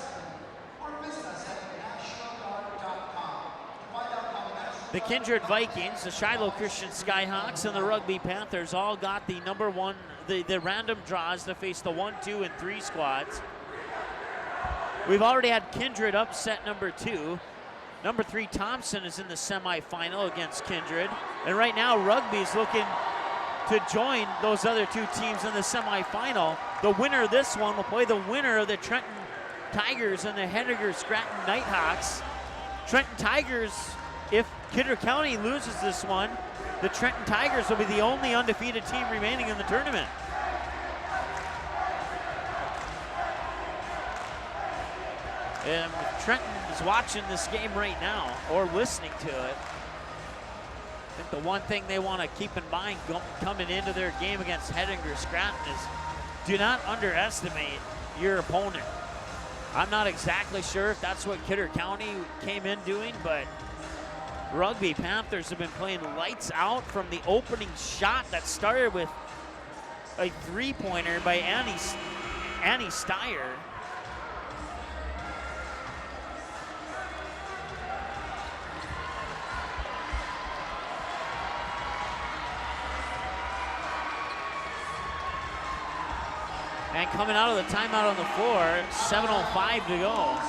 The Kindred Vikings, the Shiloh Christian Skyhawks, and the Rugby Panthers all got the number 1, the random draws to face the 1, 2, and 3 squads. We've already had Kindred upset number 2. Number 3, Thompson, is in the semifinal against Kindred. And right now, Rugby is looking to join those other 2 teams in the semifinal. The winner of this one will play the winner of the Trenton Tigers and the Henniger Scranton Nighthawks. Trenton Tigers, if Kidder County loses this one, the Trenton Tigers will be the only undefeated team remaining in the tournament. And Trenton is watching this game right now, or listening to it. I think the one thing they want to keep in mind coming into their game against Henniger Scranton is do not underestimate your opponent. I'm not exactly sure if that's what Kidder County came in doing, but Rugby Panthers have been playing lights out from the opening shot that started with a three-pointer by Annie Steyer. And coming out of the timeout on the floor, 7:05 to go.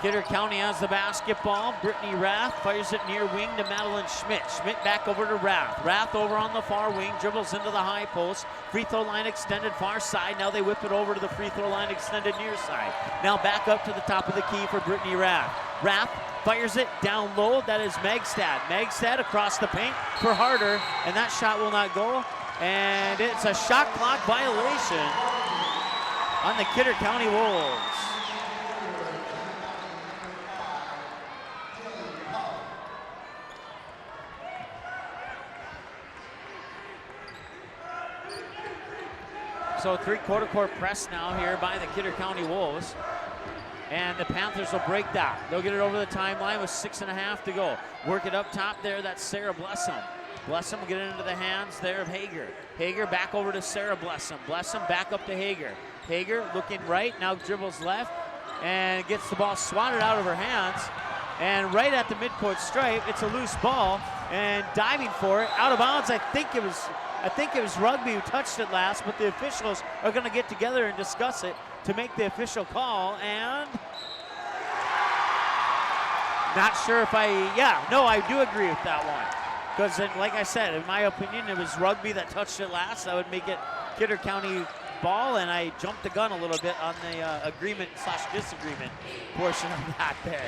Kidder County has the basketball. Brittany Rath fires it near wing to Madeline Schmidt. Schmidt back over to Rath. Rath over on the far wing, dribbles into the high post. Free throw line extended far side. Now they whip it over to the free throw line extended near side. Now back up to the top of the key for Brittany Rath. Rath fires it down low. That is Megstad. Megstad across the paint for Harder, and that shot will not go. And it's a shot clock violation on the Kidder County Wolves. So three-quarter court press now here by the Kidder County Wolves. And the Panthers will break that. They'll get it over the timeline with 6.5 to go. Work it up top there, that's Sarah Blessum. Blessum will get it into the hands there of Hager. Hager back over to Sarah Blessum. Blessum back up to Hager. Hager looking right, now dribbles left, and gets the ball swatted out of her hands. And right at the midcourt stripe, it's a loose ball, and diving for it, out of bounds. I think it was Rugby who touched it last, but the officials are going to get together and discuss it to make the official call. And not sure if I do agree with that one. Because like I said, in my opinion, it was Rugby that touched it last. That would make it Kidder County ball, and I jumped the gun a little bit on the agreement/disagreement portion of that there.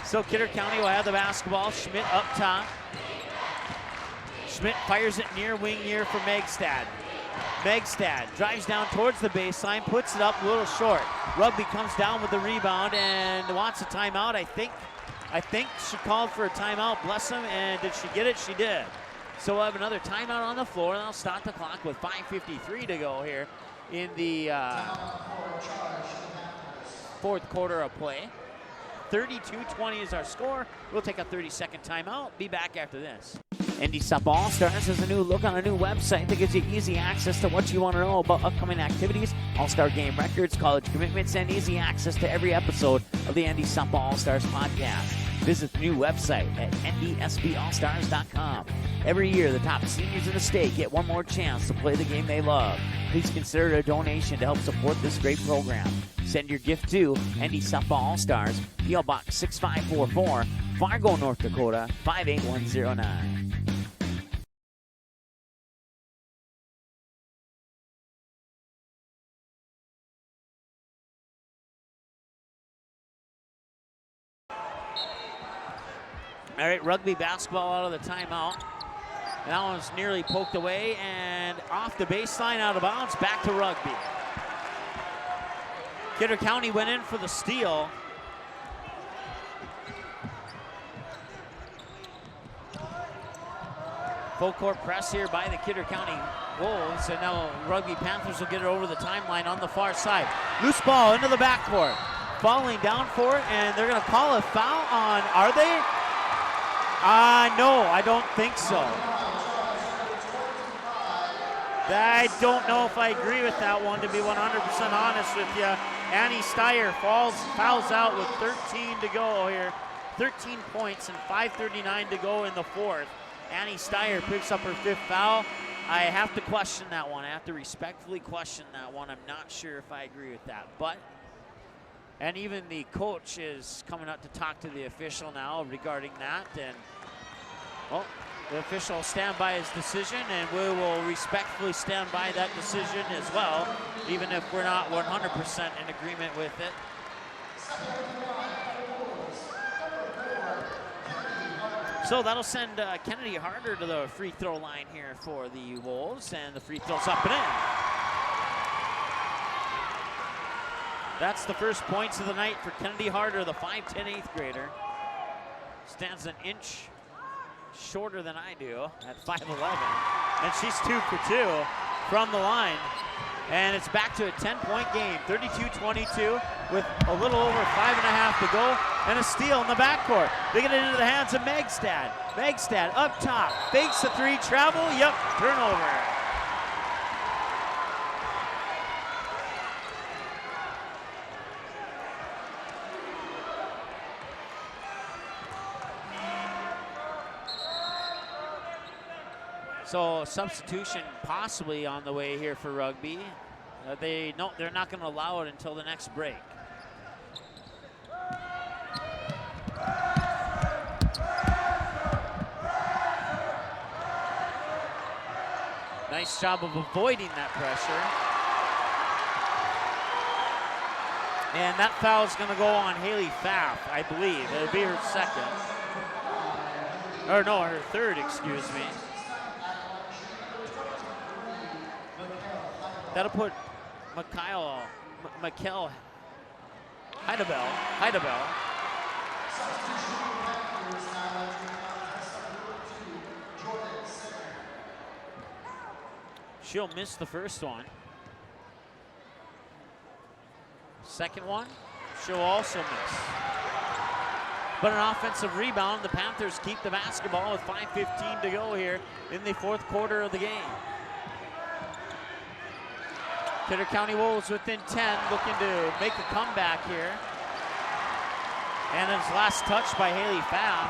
So Kidder County will have the basketball. Schmidt up top. Schmidt fires it near wing here for Megstad. Megstad drives down towards the baseline, puts it up a little short. Rugby comes down with the rebound and wants a timeout. I think she called for a timeout, bless him, and did she get it? She did. So we'll have another timeout on the floor, and I'll start the clock with 5:53 to go here in the fourth quarter of play. 32-20 is our score. We'll take a 30-second timeout. Be back after this. NDSUP All-Stars has a new look on a new website that gives you easy access to what you want to know about upcoming activities, All-Star game records, college commitments, and easy access to every episode of the NDSUP All-Stars podcast. Visit the new website at ndsballstars.com. Every year, the top seniors in the state get one more chance to play the game they love. Please consider a donation to help support this great program. Send your gift to NDSUP All-Stars, P.O. Box 6544, Fargo, North Dakota, 58109. All right, Rugby basketball out of the timeout. And that one's nearly poked away and off the baseline, out of bounds, back to Rugby. Kidder County went in for the steal. Full court press here by the Kidder County Wolves, and now Rugby Panthers will get it over the timeline on the far side. Loose ball into the backcourt. Falling down for it, and they're gonna call a foul on, are they? No, I don't think so. I don't know if I agree with that one, to be 100% honest with you. Annie Steyer fouls out with 13 to go here. 13 points and 5:39 to go in the fourth. Annie Steyer picks up her fifth foul. I have to question that one. I have to respectfully question that one. I'm not sure if I agree with that. And even the coach is coming up to talk to the official now regarding that. And, well, the official will stand by his decision, and we will respectfully stand by that decision as well, even if we're not 100% in agreement with it. So that'll send Kennedy Harder to the free throw line here for the Wolves, and the free throw's up and in. That's the first points of the night for Kennedy Harder, the 5'10" 8th grader. Stands an inch shorter than I do at 5'11", and she's 2 for 2 from the line. And it's back to a 10-point game, 32-22, with a little over 5.5 to go, and a steal in the backcourt. They get it into the hands of Megstad. Megstad up top, fakes the three, travel, yep, turnover. So substitution possibly on the way here for Rugby. They're not going to allow it until the next break. Nice job of avoiding that pressure. And that foul is going to go on Haley Pfaff, I believe. It'll be her second. Or no, her third, excuse me. That'll put Mikkel Heidebel. She'll miss the first one. Second one, she'll also miss. But an offensive rebound. The Panthers keep the basketball with 5:15 to go here in the fourth quarter of the game. Kidder County Wolves within 10, looking to make a comeback here. And his last touch by Haley Pfaff.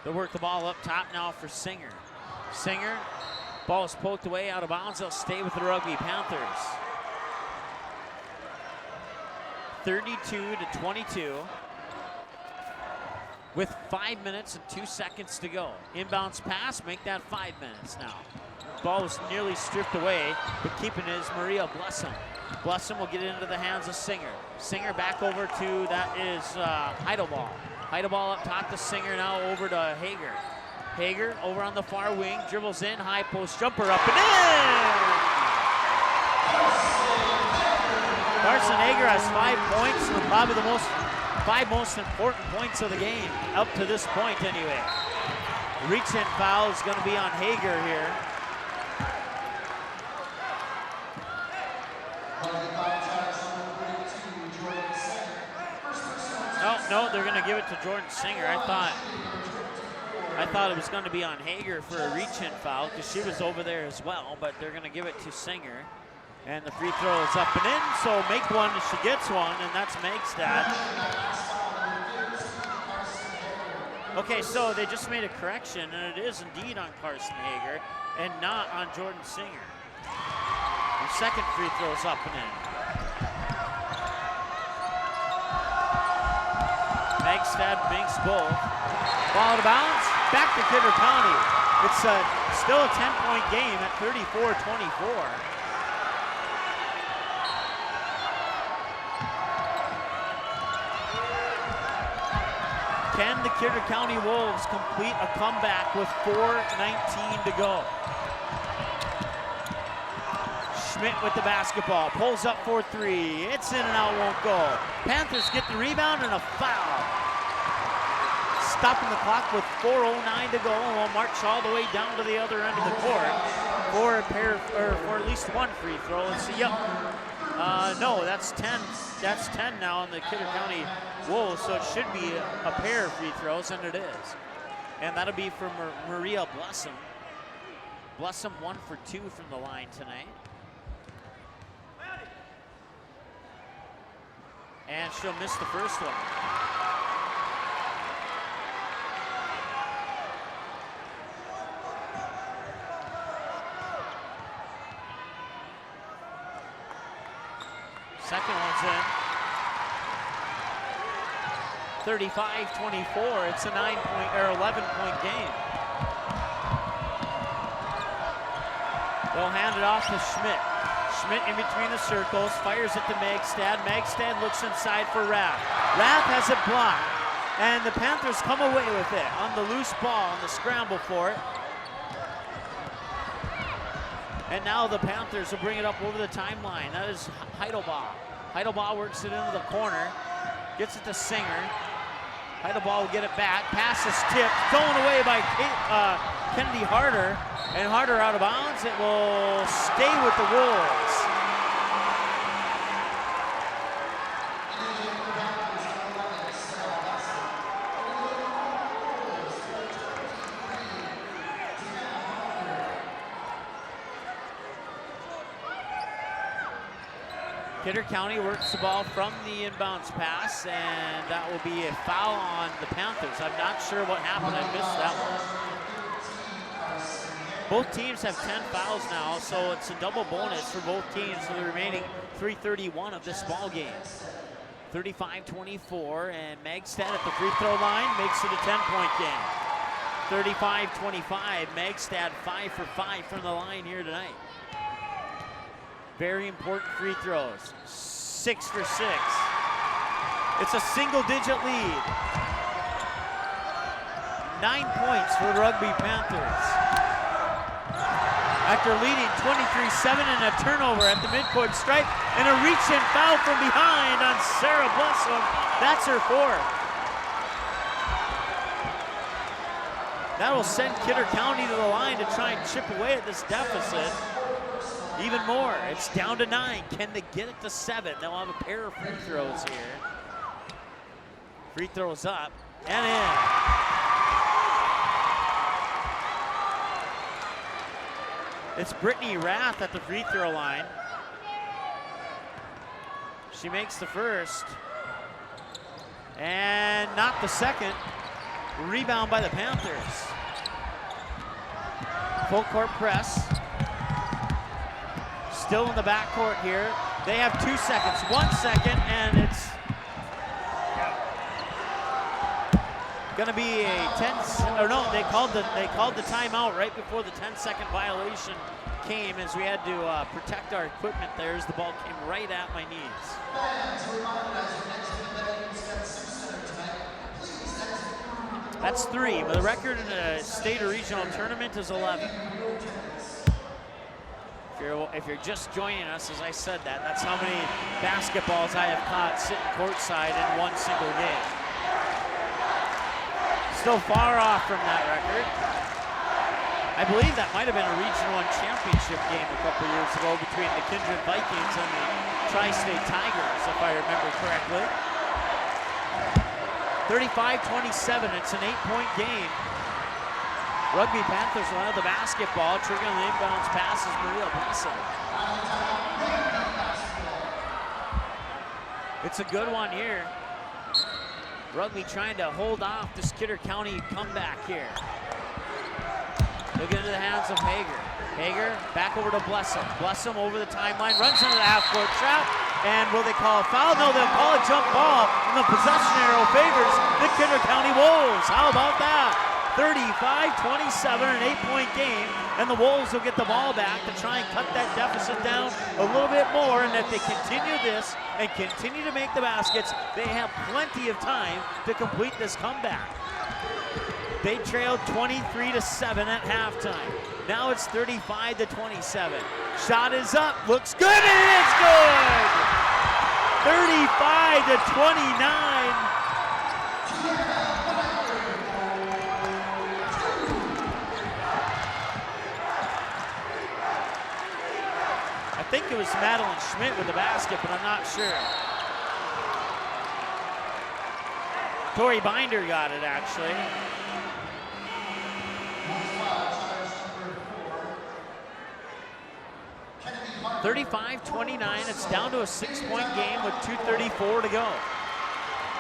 They'll work the ball up top now for Singer. Singer, ball is poked away out of bounds. They'll stay with the Rugby Panthers. 32-22. With 5 minutes and 2 seconds to go. Inbounds pass, make that 5 minutes now. Ball was nearly stripped away, but keeping it is Maria Blessum. Blessum will get it into the hands of Singer. Singer back over to, that is Heidelball. Hide a ball up top to Singer, now over to Hager. Hager over on the far wing, dribbles in, high post jumper up and in! Carson Hager has 5 points, probably the 5 most important points of the game, up to this point anyway. Reach-in foul is going to be on Hager here. No, they're going to give it to Jordan Singer. I thought it was going to be on Hager for a reach-in foul because she was over there as well, but they're going to give it to Singer. And the free throw is up and in, so make one, she gets one, and that's Megstad. Okay, so they just made a correction, and it is indeed on Carson Hager and not on Jordan Singer. The second free throw is up and in. Megstad makes both. Ball out of bounds, back to Kidder County. It's still a 10-point game at 34-24. Can the Kidder County Wolves complete a comeback with 4:19 to go? Schmidt with the basketball, pulls up for 3. It's in and out, won't go. Panthers get the rebound and a foul. Stopping the clock with 4:09 to go, and we'll march all the way down to the other end of the court for at least one free throw. Let's see. Yep. No, that's 10. That's 10 now on the Kidder County Wolves, so it should be a pair of free throws, and it is. And that'll be for Maria Blessum. Blessum 1 for 2 from the line tonight. And she'll miss the first one. Second one's in. 35-24. It's a 11-point game. They'll hand it off to Schmidt. Schmidt in between the circles, fires it to Megstad. Megstad looks inside for Rath. Rath has it blocked, and the Panthers come away with it on the loose ball, on the scramble for it. And now the Panthers will bring it up over the timeline. That is Heidelbaugh. Heidelbaugh works it into the corner, gets it to Singer. Heidelbaugh will get it back. Pass is tipped, thrown away by Kennedy Harder. And Harder out of bounds. It will stay with the Wolves. Kidder County works the ball from the inbounds pass, and that will be a foul on the Panthers. I'm not sure what happened. I missed that one. Both teams have 10 fouls now, so it's a double bonus for both teams for the remaining 3:31 of this ball game. 35-24, and Megstad at the free throw line makes it a 10-point game. 35-25, Megstad 5 for 5 from the line here tonight. Very important free throws. 6 for 6. It's a single-digit lead. 9 points for the Rugby Panthers. After leading 23-7 and a turnover at the midcourt stripe, and a reach-in foul from behind on Sarah Blessum. That's her 4th. That will send Kidder County to the line to try and chip away at this deficit even more. It's down to 9. Can they get it to 7? They'll have a pair of free throws here. Free throws up and in. It's Brittany Rath at the free throw line. She makes the first. And not the second. Rebound by the Panthers. Full court press. Still in the backcourt here. They have 2 seconds. 1 second, and it's gonna be a 10, or no, they called the timeout right before the 10-second violation came, as we had to protect our equipment there as the ball came right at my knees. That's 3, but the record in the state or regional tournament is 11. If you're just joining us, as I said that's how many basketballs I have caught sitting courtside in one single game. Still far off from that record. I believe that might have been a Region 1 championship game a couple years ago between the Kindred Vikings and the Tri-State Tigers, if I remember correctly. 35-27, it's an 8-point game. Rugby Panthers will have the basketball, triggering the inbounds pass is Maria Blessing. It's a good one here. Rugby trying to hold off this Kidder County comeback here. Look into the hands of Hager. Hager back over to Blessing. Blessing over the timeline, runs into the half-court trap, and will they call a foul? No, they'll call a jump ball, and the possession arrow favors the Kidder County Wolves. How about that? 35-27, an 8-point game, and the Wolves will get the ball back to try and cut that deficit down a little bit more, and if they continue this and continue to make the baskets, they have plenty of time to complete this comeback. They trailed 23-7 at halftime. Now it's 35-27. Shot is up, looks good, and it's good! 35-29. I think it was Madeline Schmidt with the basket, but I'm not sure. Tori Binder got it, actually. (35-29), it's down to a 6-point game with 2:34 to go.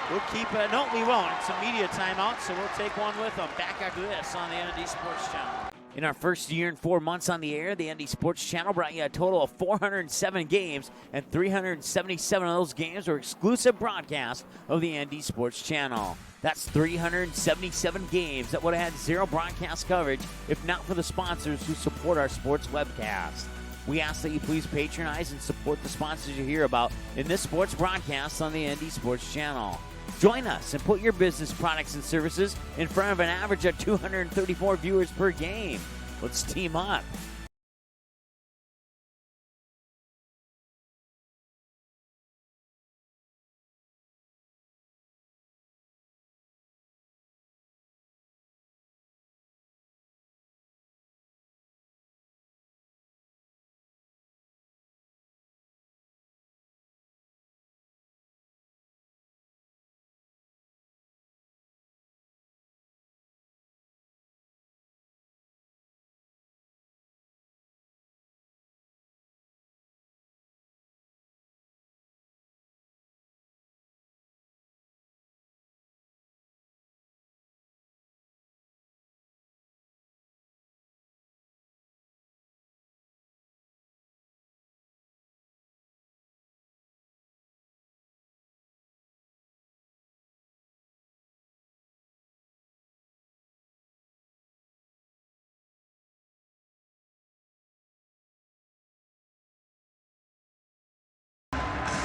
We'll keep it, no, we won't. It's a media timeout, so we'll take one with them. Back after this on the ND Sports Channel. In our first year and 4 months on the air, the ND Sports Channel brought you a total of 407 games, and 377 of those games were exclusive broadcasts of the ND Sports Channel. That's 377 games that would have had zero broadcast coverage if not for the sponsors who support our sports webcast. We ask that you please patronize and support the sponsors you hear about in this sports broadcast on the ND Sports Channel. Join us and put your business products and services in front of an average of 234 viewers per game. Let's team up.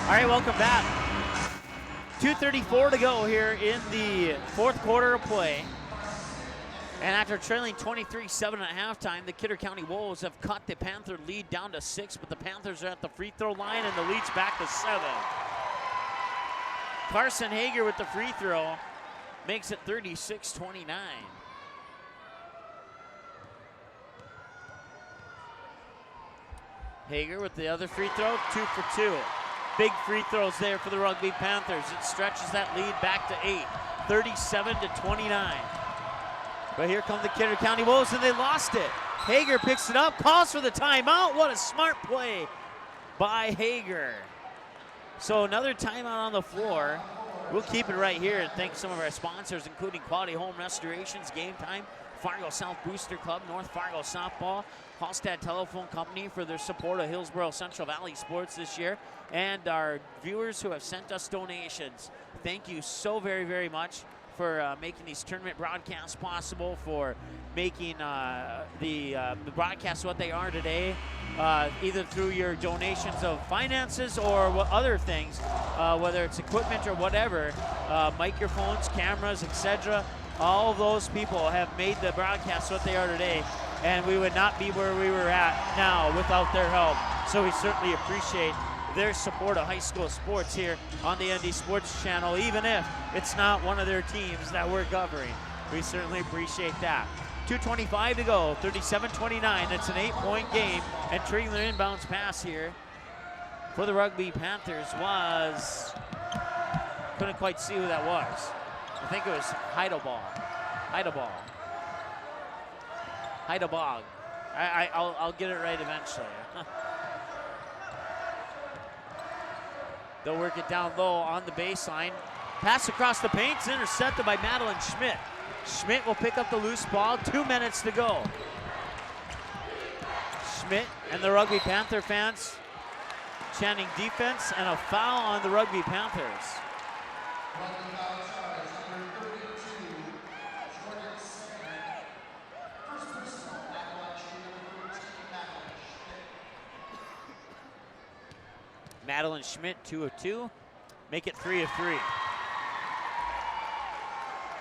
All right, welcome back. 2:34 to go here in the fourth quarter of play. And after trailing 23-7 at halftime, the Kidder County Wolves have cut the Panther lead down to 6, but the Panthers are at the free throw line and the lead's back to 7. Carson Hager with the free throw makes it 36-29. Hager with the other free throw, 2 for 2. Big free throws there for the Rugby Panthers. It stretches that lead back to 8, 37-29. But here come the Kidder County Wolves, and they lost it. Hager picks it up, calls for the timeout. What a smart play by Hager. So another timeout on the floor. We'll keep it right here and thank some of our sponsors, including Quality Home Restorations, Game Time, Fargo South Booster Club, North Fargo Softball, Hallstatt Telephone Company for their support of Hillsborough Central Valley sports this year, and our viewers who have sent us donations. Thank you so very, very much for making these tournament broadcasts possible, for making the broadcasts what they are today, either through your donations of finances or other things, whether it's equipment or whatever, microphones, cameras, etc. All of those people have made the broadcast what they are today, and we would not be where we were at now without their help. So we certainly appreciate their support of high school sports here on the ND Sports Channel, even if it's not one of their teams that we're covering. We certainly appreciate that. 2:25 to go, 37-29. It's an 8-point game, and treating their inbounds pass here for the Rugby Panthers was, couldn't quite see who that was. I think it was Heidebog. I'll get it right eventually. They'll work it down low on the baseline. Pass across the paint, it's intercepted by Madeline Schmidt. Schmidt will pick up the loose ball, 2 minutes to go. Schmidt and the Rugby Panther fans chanting defense and a foul on the Rugby Panthers. Madeline Schmidt, 2 of 2. Make it 3 of 3.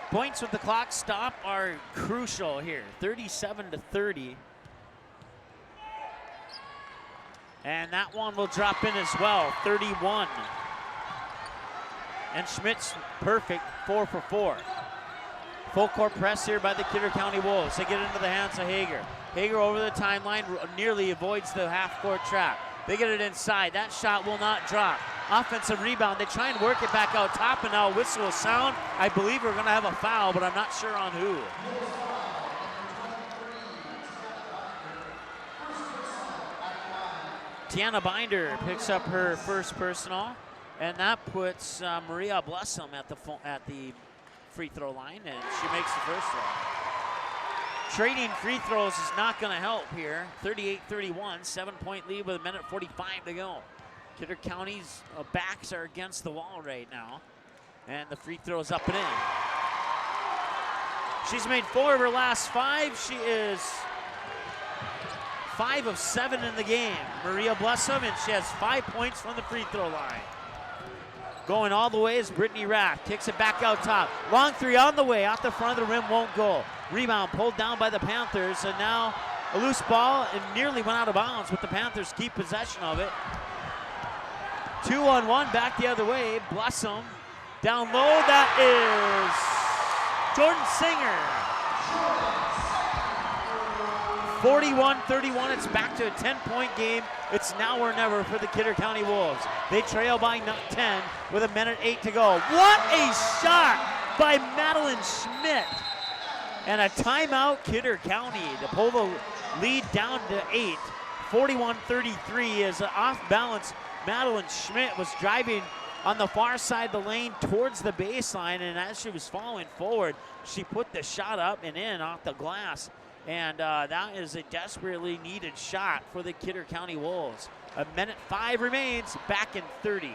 Points with the clock stop are crucial here, 37-30. And that one will drop in as well, 31. And Schmidt's perfect, 4 for 4. Full court press here by the Kidder County Wolves. They get into the hands of Hager. Hager over the timeline, nearly avoids the half-court trap. They get it inside. That shot will not drop. Offensive rebound. They try and work it back out top, and now a whistle will sound. I believe we're going to have a foul, but I'm not sure on who. Tiana Binder picks up her first personal, and that puts Maria Blessum at the free throw line, and she makes the first throw. Trading free throws is not going to help here. 38-31, 7-point lead with 1:45 to go. Kidder County's backs are against the wall right now, and the free throw's up and in. She's made 4 of her last 5. She is 5 of 7 in the game. Maria Blessum, and she has 5 points from the free throw line. Going all the way is Brittany Rath. Kicks it back out top. Long three on the way. Off the front of the rim, won't go. Rebound pulled down by the Panthers, and now a loose ball and nearly went out of bounds, but the Panthers keep possession of it. 2-on-1 back the other way. Blessum down low. That is Jordan Singer. 41-31. It's back to a 10-point game. It's now or never for the Kidder County Wolves. They trail by 10 with 1:08 to go. What a shot by Madeline Schmidt. And a timeout, Kidder County, to pull the lead down to 8. 41-33 is off balance. Madeline Schmidt was driving on the far side of the lane towards the baseline, and as she was falling forward, she put the shot up and in off the glass. And that is a desperately needed shot for the Kidder County Wolves. 1:05 remains, back in 30.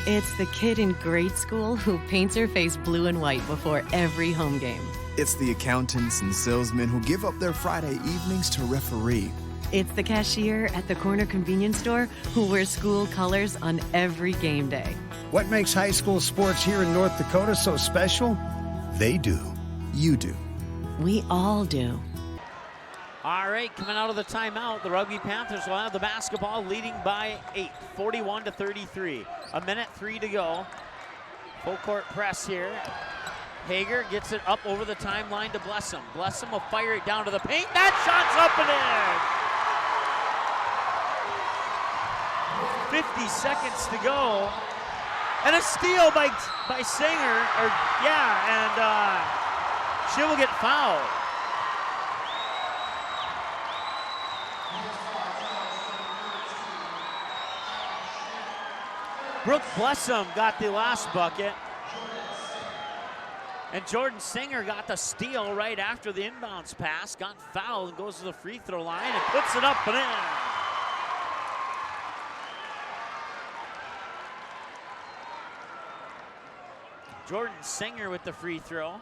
It's the kid in grade school who paints her face blue and white before every home game. It's the accountants and salesmen who give up their Friday evenings to referee. It's the cashier at the corner convenience store who wears school colors on every game day. What makes high school sports here in North Dakota so special? They do. You do. We all do. All right, coming out of the timeout, the Rugby Panthers will have the basketball, leading by 8, 41-33. 1:03 to go. Full court press here. Hager gets it up over the timeline to Blessum. Blessum will fire it down to the paint. That shot's up and in. 50 seconds to go. And a steal by Singer. And she will get fouled. Brooke Blessum got the last bucket. And Jordan Singer got the steal right after the inbounds pass, got fouled and goes to the free throw line and puts it up and in. Jordan Singer with the free throw.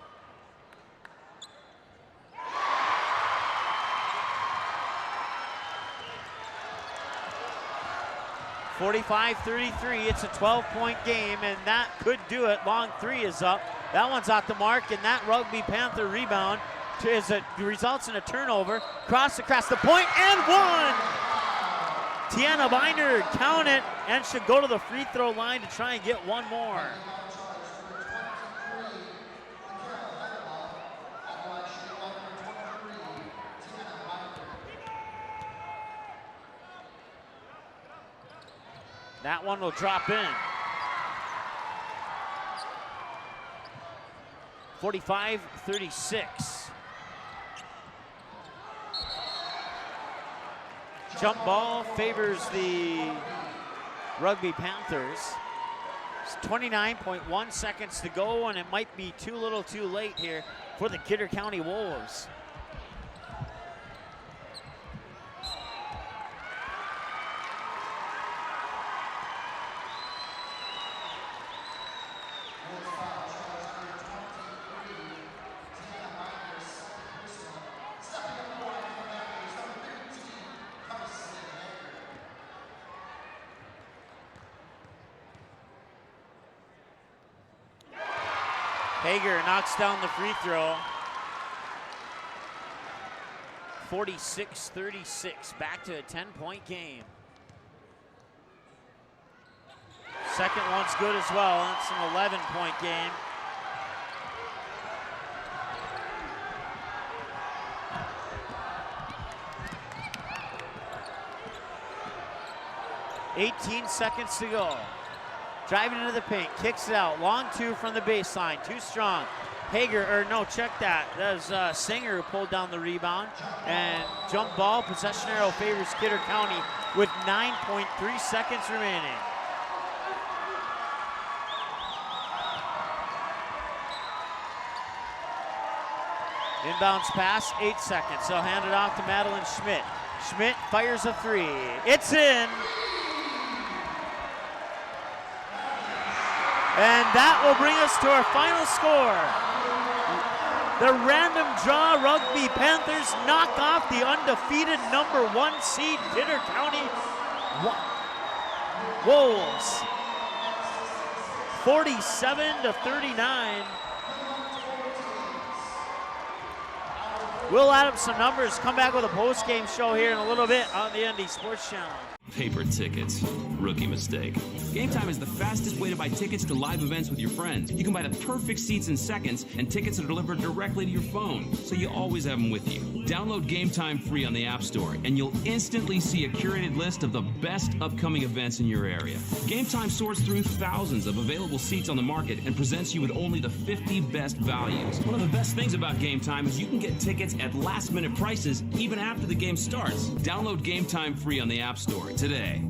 45-33, it's a 12-point game, and that could do it. Long three is up. That one's off the mark, and that Rugby Panther rebound results in a turnover. Cross across the point, and one! Tiana Binder, count it, and should go to the free throw line to try and get one more. That one will drop in. 45-36. Jump ball favors the Rugby Panthers. It's 29.1 seconds to go, and it might be too little too late here for the Kidder County Wolves. Hager knocks down the free throw. 46-36, back to a 10-point game. Second one's good as well. It's an 11-point game. $18 seconds to go. Driving into the paint, kicks it out. Long two from the baseline, too strong. Hager, or no, check that. That was Singer who pulled down the rebound. And jump ball, possession arrow favors Kidder County with 9.3 seconds remaining. Inbounds pass, 8 seconds. They'll hand it off to Madeline Schmidt. Schmidt fires a three. It's in. And that will bring us to our final score. The random draw Rugby Panthers knock off the undefeated #1 seed Kidder County Wolves. 47-39. We'll add up some numbers, come back with a post-game show here in a little bit on the ND Sports Channel. Paper tickets. Rookie mistake. Game Time is the fastest way to buy tickets to live events with your friends. You can buy the perfect seats in seconds, and tickets are delivered directly to your phone, so you always have them with you. Download Game Time free on the App Store, and you'll instantly see a curated list of the best upcoming events in your area. Game Time sorts through thousands of available seats on the market and presents you with only the 50 best values. One of the best things about Game Time is you can get tickets at last-minute prices even after the game starts. Download Game Time free on the App Store today.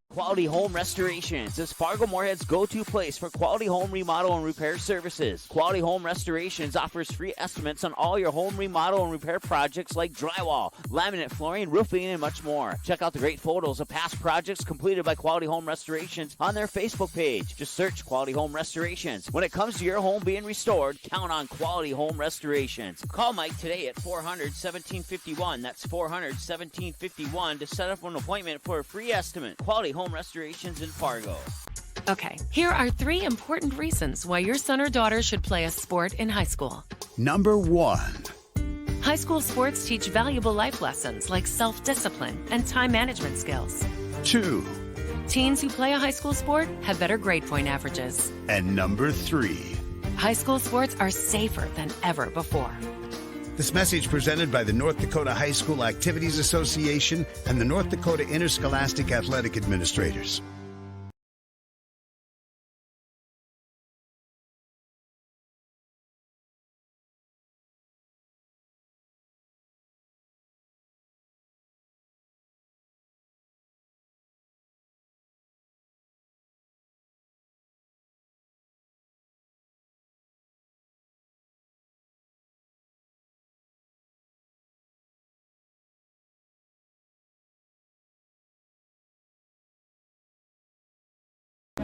Quality Home Restorations is Fargo Moorhead's go-to place for quality home remodel and repair services. Quality Home Restorations offers free estimates on all your home remodel and repair projects like drywall, laminate flooring, roofing, and much more. Check out the great photos of past projects completed by Quality Home Restorations on their Facebook page. Just search Quality Home Restorations. When it comes to your home being restored, count on Quality Home Restorations. Call Mike today at 400-1751. That's 400-1751 to set up an appointment for a free estimate. Quality Home Restorations in Fargo. Okay, here are 3 important reasons why your son or daughter should play a sport in high school. Number 1. High school sports teach valuable life lessons like self-discipline and time management skills. 2. Teens who play a high school sport have better grade point averages. And number 3. High school sports are safer than ever before. This message presented by the North Dakota High School Activities Association and the North Dakota Interscholastic Athletic Administrators.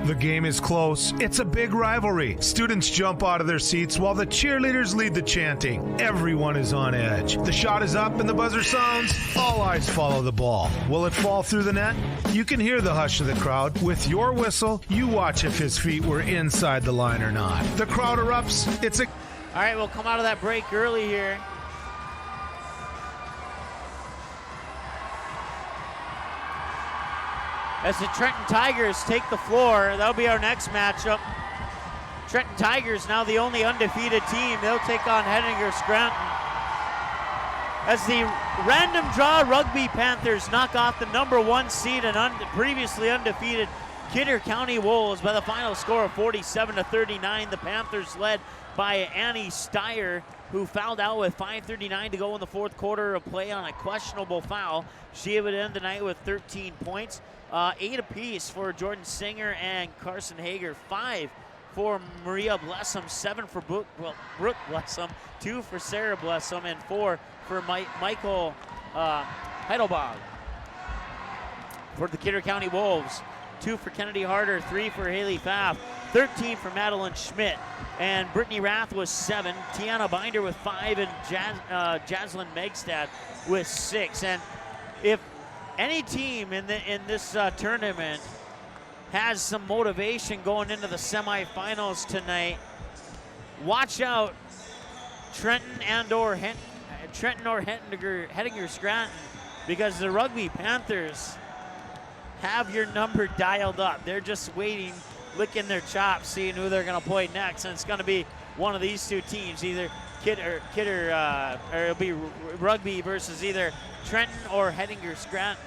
The game is close. It's a big rivalry. Students jump out of their seats while the cheerleaders lead the chanting. Everyone is on edge. The shot is up and the buzzer sounds. All eyes follow the ball. Will it fall through the net? You can hear the hush of the crowd. With your whistle, you watch if his feet were inside the line or not. The crowd erupts. All right, we'll come out of that break early here. As the Trenton Tigers take the floor, that'll be our next matchup. Trenton Tigers now the only undefeated team. They'll take on Hettinger Scranton. As the random draw Rugby Panthers knock off the number 1 seed and previously undefeated Kidder County Wolves by the final score of 47-39. The Panthers led by Annie Steyer, who fouled out with 5:39 to go in the fourth quarter of play on a questionable foul. She would end the night with 13 points. 8 apiece for Jordan Singer and Carson Hager, 5 for Maria Blessum, 7 for Brooke Blessum, 2 for Sarah Blessum, and 4 for Michael Heidelbach. For the Kidder County Wolves, 2 for Kennedy Harder, 3 for Haley Pfaff, 13 for Madeline Schmidt, and Brittany Rath was 7, Tiana Binder with 5, and Jaslyn Megstad with 6. And if any team in this tournament has some motivation going into the semifinals tonight, watch out Trenton or Hettinger Scranton, because the Rugby Panthers have your number dialed up. They're just waiting, licking their chops, seeing who they're going to play next, and it's going to be one of these two teams, either or it'll be Rugby versus either Trenton or Hettinger Scranton.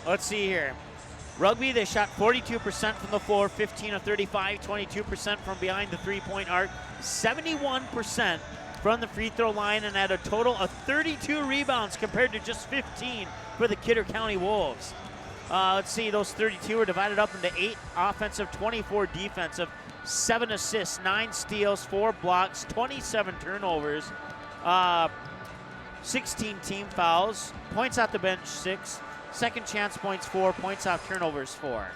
Let's see here. Rugby, they shot 42% from the floor, 15 of 35, 22% from behind the three-point arc, 71% from the free throw line, and had a total of 32 rebounds compared to just 15 for the Kidder County Wolves. Let's see, those 32 are divided up into 8 offensive, 24 defensive, 7 assists, 9 steals, 4 blocks, 27 turnovers, 16 team fouls, points off the bench 6, second chance points 4, points off turnovers 4.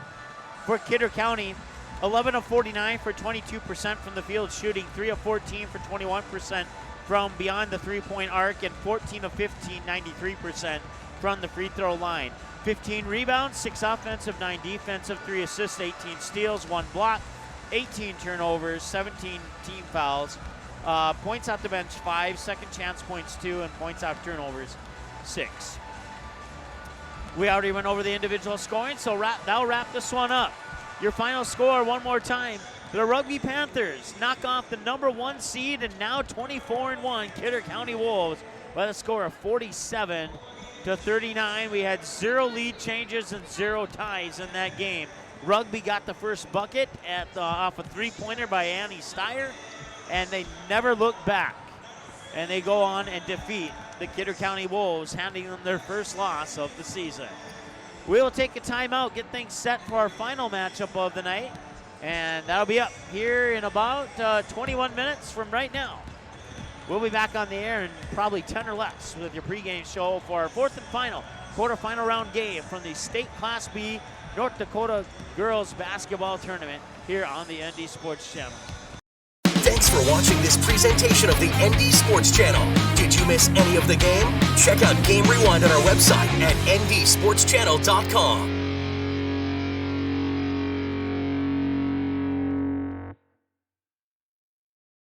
For Kidder County, 11 of 49 for 22% from the field shooting, 3 of 14 for 21% from beyond the three-point arc, and 14 of 15, 93% from the free throw line. 15 rebounds, 6 offensive, 9 defensive, 3 assists, 18 steals, 1 block, 18 turnovers, 17 team fouls, points off the bench 5, second chance points 2, and points off turnovers 6. We already went over the individual scoring, so that'll wrap this one up. Your final score one more time. The Rugby Panthers knock off the number 1 seed and now 24-1 Kidder County Wolves by the score of 47-39. We had 0 lead changes and 0 ties in that game. Rugby got the first bucket off a three-pointer by Annie Steyer, and they never looked back. And they go on and defeat the Kidder County Wolves, handing them their first loss of the season. We'll take a timeout, get things set for our final matchup of the night, and that'll be up here in about 21 minutes from right now. We'll be back on the air in probably 10 or less with your pregame show for our 4th and final quarterfinal round game from the State Class B North Dakota Girls Basketball Tournament here on the ND Sports Channel. Thanks for watching this presentation of the ND Sports Channel. Did you miss any of the game? Check out Game Rewind on our website at ndsportschannel.com.